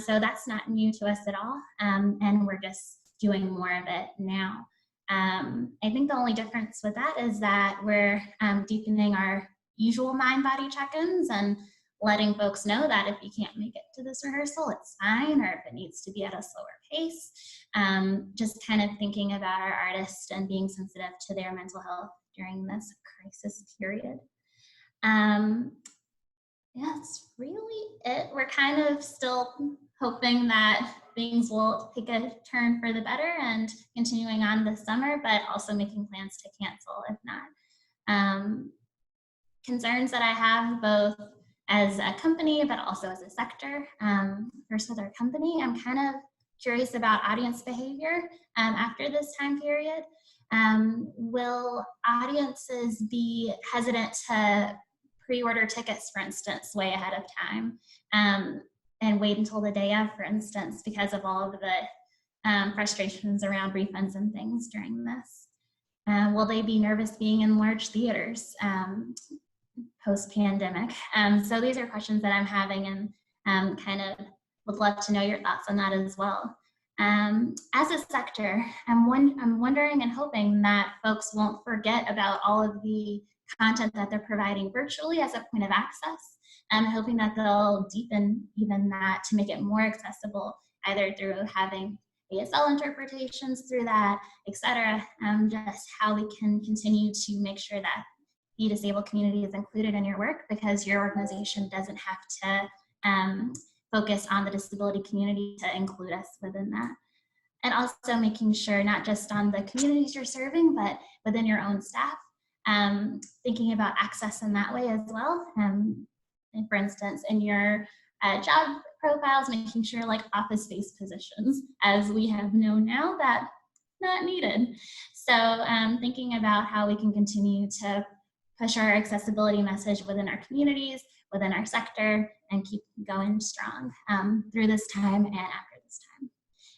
So that's not new to us at all. And we're just doing more of it now. I think the only difference with that is that we're deepening our usual mind-body check-ins and letting folks know that if you can't make it to this rehearsal, it's fine, or if it needs to be at a slower pace. Just kind of thinking about our artists and being sensitive to their mental health during this crisis period. That's really it. We're kind of still hoping that things will take a turn for the better and continuing on this summer, but also making plans to cancel if not. Concerns that I have both as a company, but also as a sector. First with our company, I'm kind of curious about audience behavior after this time period. Will audiences be hesitant to pre-order tickets, for instance, way ahead of time, and wait until the day of, for instance, because of all of the frustrations around refunds and things during this? Will they be nervous being in large theaters post-pandemic? So these are questions that I'm having, and kind of would love to know your thoughts on that as well. As a sector, I'm wondering and hoping that folks won't forget about all of the content that they're providing virtually as a point of access. I'm hoping that they'll deepen even that to make it more accessible, either through having ASL interpretations through that, etc. Just how we can continue to make sure that the disabled community is included in your work, because your organization doesn't have to focus on the disability community to include us within that. And also making sure not just on the communities you're serving, but within your own staff, thinking about access in that way as well. And for instance, in your job profiles, making sure like office-based positions, as we have known now that not needed. So thinking about how we can continue to push our accessibility message within our communities, within our sector, and keep going strong through this time and after this time.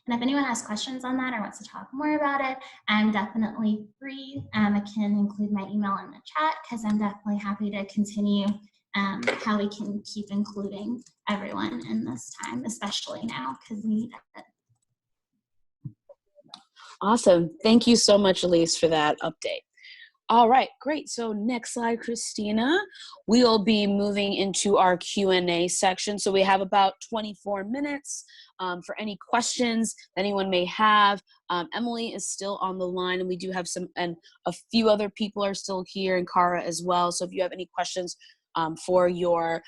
And if anyone has questions on that or wants to talk more about it, I'm definitely free. I can include my email in the chat, because I'm definitely happy to continue how we can keep including everyone in this time, especially now, because we need it. Awesome. Thank you so much, Elise, for that update. All right, great. So next slide, Christina. We'll be moving into our Q&A section. So we have about 24 minutes for any questions that anyone may have. Emily is still on the line, and we do have and a few other people are still here, and Cara as well. So if you have any questions for your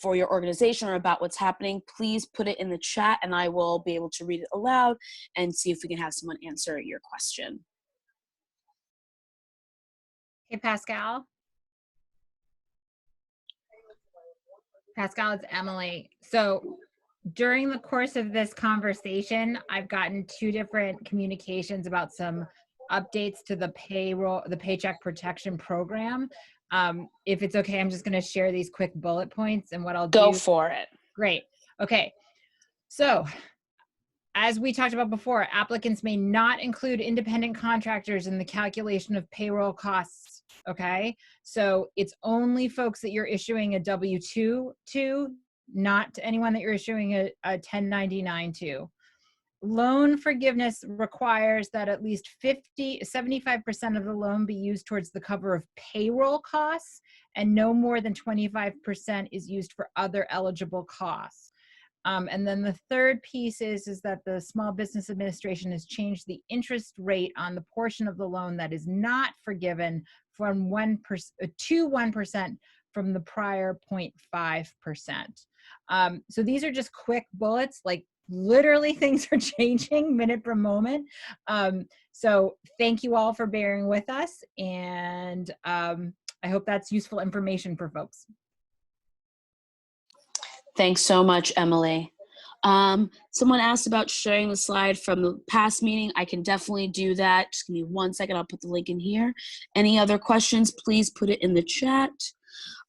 organization or about what's happening, please put it in the chat, and I will be able to read it aloud and see if we can have someone answer your question. Hey, Pascal. Pascal, it's Emily. So during the course of this conversation, I've gotten 2 different communications about some updates to the Paycheck Protection Program. If it's okay, I'm just going to share these quick bullet points, and what I'll do. Go for it. Great. Okay. So as we talked about before, applicants may not include independent contractors in the calculation of payroll costs. Okay. So it's only folks that you're issuing a W-2 to, not to anyone that you're issuing a 1099 to. Loan forgiveness requires that at least 75% of the loan be used towards the cover of payroll costs, and no more than 25% is used for other eligible costs. And then the third piece is that the Small Business Administration has changed the interest rate on the portion of the loan that is not forgiven from 1% to 1% from the prior 0.5%. So these are just quick bullets, like literally things are changing minute per moment. So thank you all for bearing with us, and I hope that's useful information for folks. Thanks so much, Emily. Someone asked about sharing the slide from the past meeting. I can definitely do that. Just give me 1 second. I'll put the link in here. Any other questions, please put it in the chat.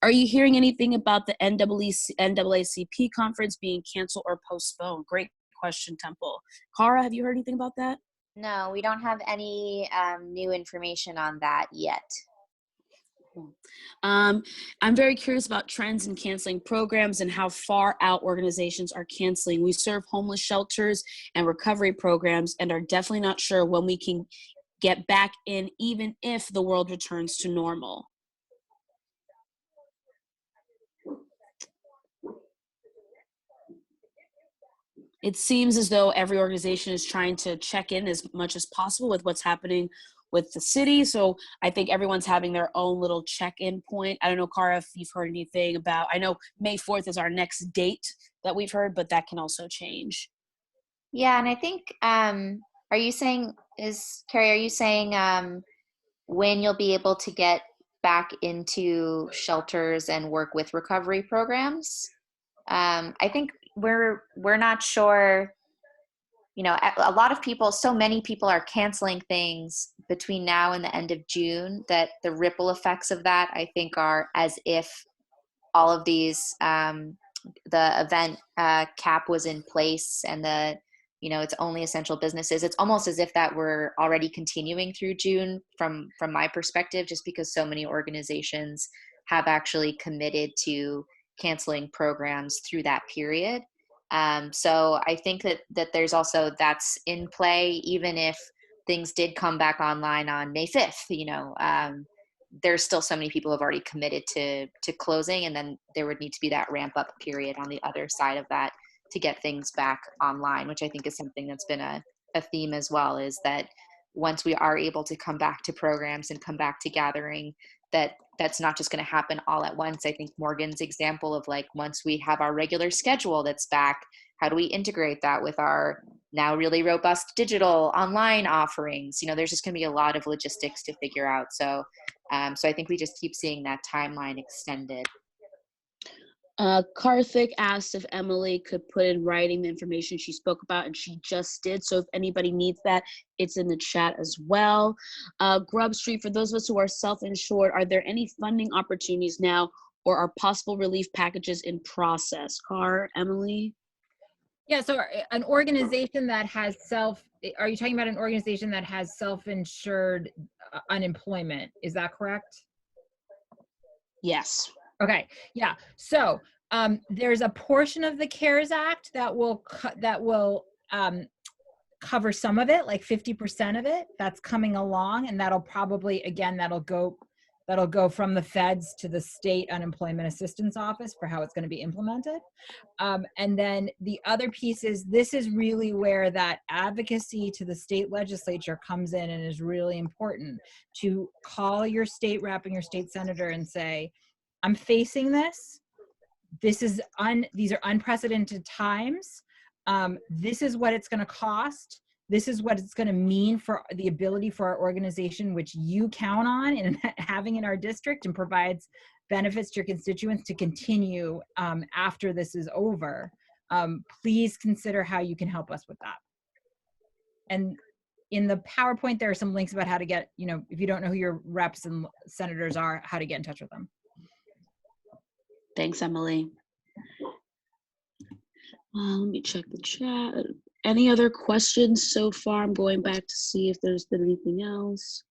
Are you hearing anything about the NAACP conference being canceled or postponed? Great question, Temple. Cara, have you heard anything about that? No, we don't have any new information on that yet. I'm very curious about trends in canceling programs and how far out organizations are canceling. We serve homeless shelters and recovery programs, and are definitely not sure when we can get back in, even if the world returns to normal. It seems as though every organization is trying to check in as much as possible with what's happening with the city. So I think everyone's having their own little check-in point. I don't know, Cara, if you've heard anything about, I know May 4th is our next date that we've heard, but that can also change. Yeah, and I think, Carrie, are you saying when you'll be able to get back into shelters and work with recovery programs? I think we're not sure. You know, a lot of people, so many people are canceling things between now and the end of June that the ripple effects of that, I think, are as if all of these, the event cap was in place and it's only essential businesses. It's almost as if that were already continuing through June from my perspective, just because so many organizations have actually committed to canceling programs through that period. So I think that there's also that's in play, even if things did come back online on May 5th, there's still so many people who have already committed to closing, and then there would need to be that ramp up period on the other side of that to get things back online, which I think is something that's been a a theme as well, is that once we are able to come back to programs and come back to gathering, that's not just going to happen all at once. I think Morgan's example of like, once we have our regular schedule that's back, how do we integrate that with our now really robust digital online offerings? You know, there's just going to be a lot of logistics to figure out. So I think we just keep seeing that timeline extended. Karthik asked if Emily could put in writing the information she spoke about, and she just did. So if anybody needs that, it's in the chat as well. Grub Street, for those of us who are self-insured, are there any funding opportunities now, or are possible relief packages in process? Emily? Yeah, so an organization that has are you talking about an organization that has self-insured unemployment? Is that correct? Yes. Okay, yeah. So there's a portion of the CARES Act that will cover some of it, like 50% of it. That's coming along, and that'll probably, again, that'll go from the feds to the state unemployment assistance office for how it's going to be implemented. And then the other piece is, this is really where that advocacy to the state legislature comes in, and is really important to call your state rep and your state senator and say, I'm facing this. These are unprecedented times. This is what it's going to cost. This is what it's going to mean for the ability for our organization, which you count on and having in our district, and provides benefits to your constituents to continue after this is over. Please consider how you can help us with that. And in the PowerPoint, there are some links about how to get, if you don't know who your reps and senators are, how to get in touch with them. Thanks, Emily. Let me check the chat. Any other questions so far? I'm going back to see if there's been anything else.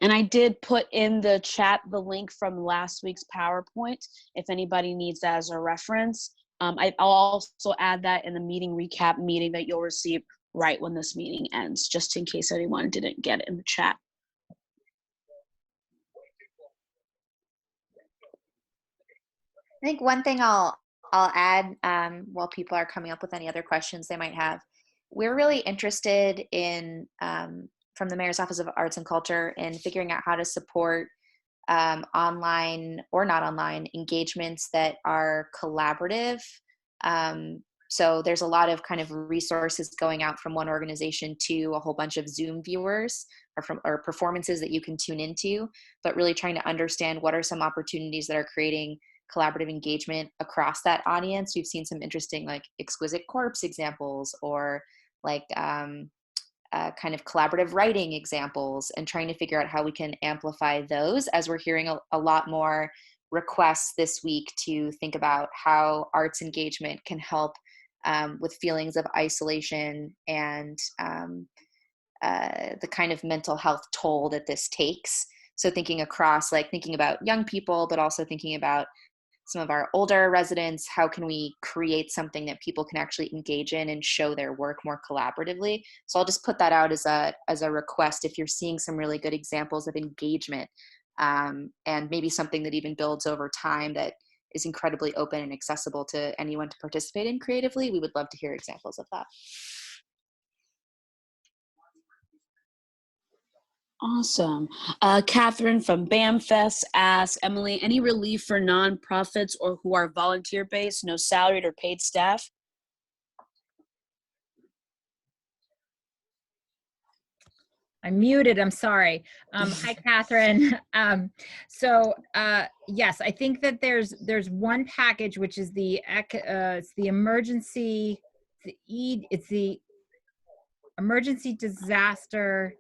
And I did put in the chat the link from last week's PowerPoint, if anybody needs that as a reference. I'll also add that in the meeting recap meeting that you'll receive right when this meeting ends, just in case anyone didn't get it in the chat. I think one thing I'll add while people are coming up with any other questions they might have, we're really interested in, from the Mayor's Office of Arts and Culture, in figuring out how to support online or not online engagements that are collaborative. So there's a lot of kind of resources going out from one organization to a whole bunch of Zoom viewers or performances that you can tune into, but really trying to understand what are some opportunities that are creating collaborative engagement across that audience. We've seen some interesting like Exquisite Corpse examples, or like kind of collaborative writing examples, and trying to figure out how we can amplify those, as we're hearing a lot more requests this week to think about how arts engagement can help with feelings of isolation and the kind of mental health toll that this takes. So thinking about young people, but also thinking about some of our older residents. How can we create something that people can actually engage in and show their work more collaboratively? So I'll just put that out as a request. If you're seeing some really good examples of engagement, and maybe something that even builds over time that is incredibly open and accessible to anyone to participate in creatively, we would love to hear examples of that. Awesome. Catherine from BAMFest asks, Emily, any relief for nonprofits or who are volunteer-based, no salaried or paid staff? I'm muted, I'm sorry. Hi, Catherine. Yes, I think that there's one package, which is it's the emergency disaster.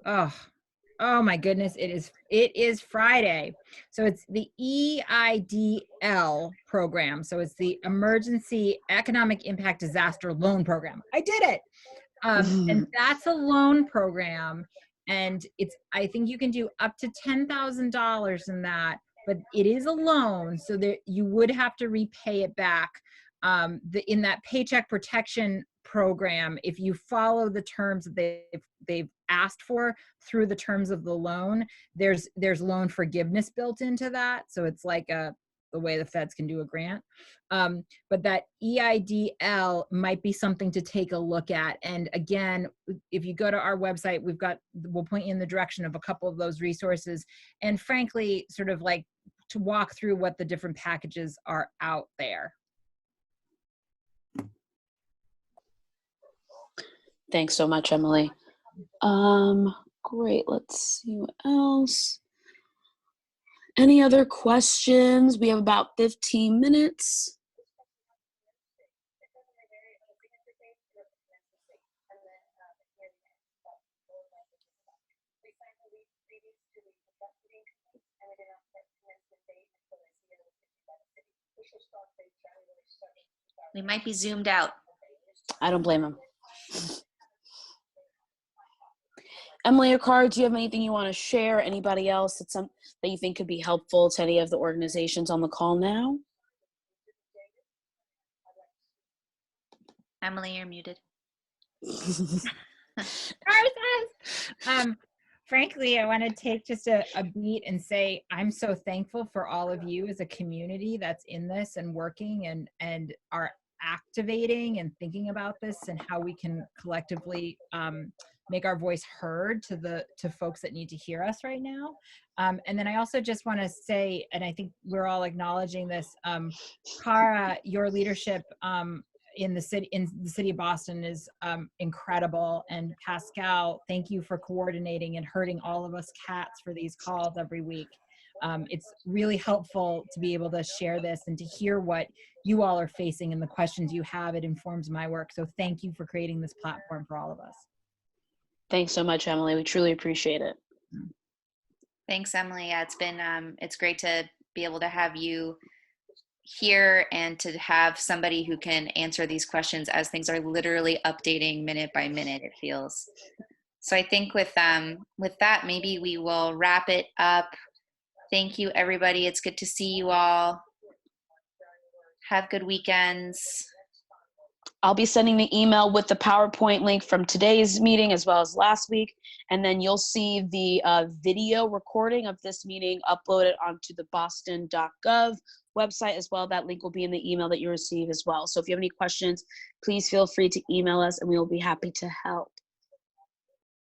Oh my goodness, it is Friday. So it's the EIDL program. So it's the Emergency Economic Impact Disaster Loan Program. I did it. And that's a loan program, and I think you can do up to $10,000 in that, but it is a loan, so that you would have to repay it back. In that Paycheck Protection Program, if you follow the terms that they've asked for through the terms of the loan, there's loan forgiveness built into that. So it's like the way the feds can do a grant. But that EIDL might be something to take a look at. And again, if you go to our website, we'll point you in the direction of a couple of those resources. And frankly, sort of like to walk through what the different packages are out there. Thanks so much, Emily. Great, let's see what else. Any other questions? We have about 15 minutes. We might be zoomed out. I don't blame him. Emily or Cara, do you have anything you want to share? Anybody else that you think could be helpful to any of the organizations on the call now? Emily, you're muted. Frankly, I want to take just a beat and say I'm so thankful for all of you as a community that's in this and working and are activating and thinking about this and how we can collectively make our voice heard to folks that need to hear us right now. And then I also just want to say, and I think we're all acknowledging this, Cara, your leadership in the city of Boston is incredible. And Pascal, thank you for coordinating and herding all of us cats for these calls every week. It's really helpful to be able to share this and to hear what you all are facing and the questions you have. It informs my work. So thank you for creating this platform for all of us. Thanks so much, Emily. We truly appreciate it. Thanks, Emily. Yeah, it's great to be able to have you here and to have somebody who can answer these questions as things are literally updating minute by minute, it feels. So I think with that, maybe we will wrap it up. Thank you, everybody. It's good to see you all. Have good weekends. I'll be sending the email with the PowerPoint link from today's meeting as well as last week. And then you'll see the video recording of this meeting uploaded onto the boston.gov website as well. That link will be in the email that you receive as well. So if you have any questions, please feel free to email us and we will be happy to help.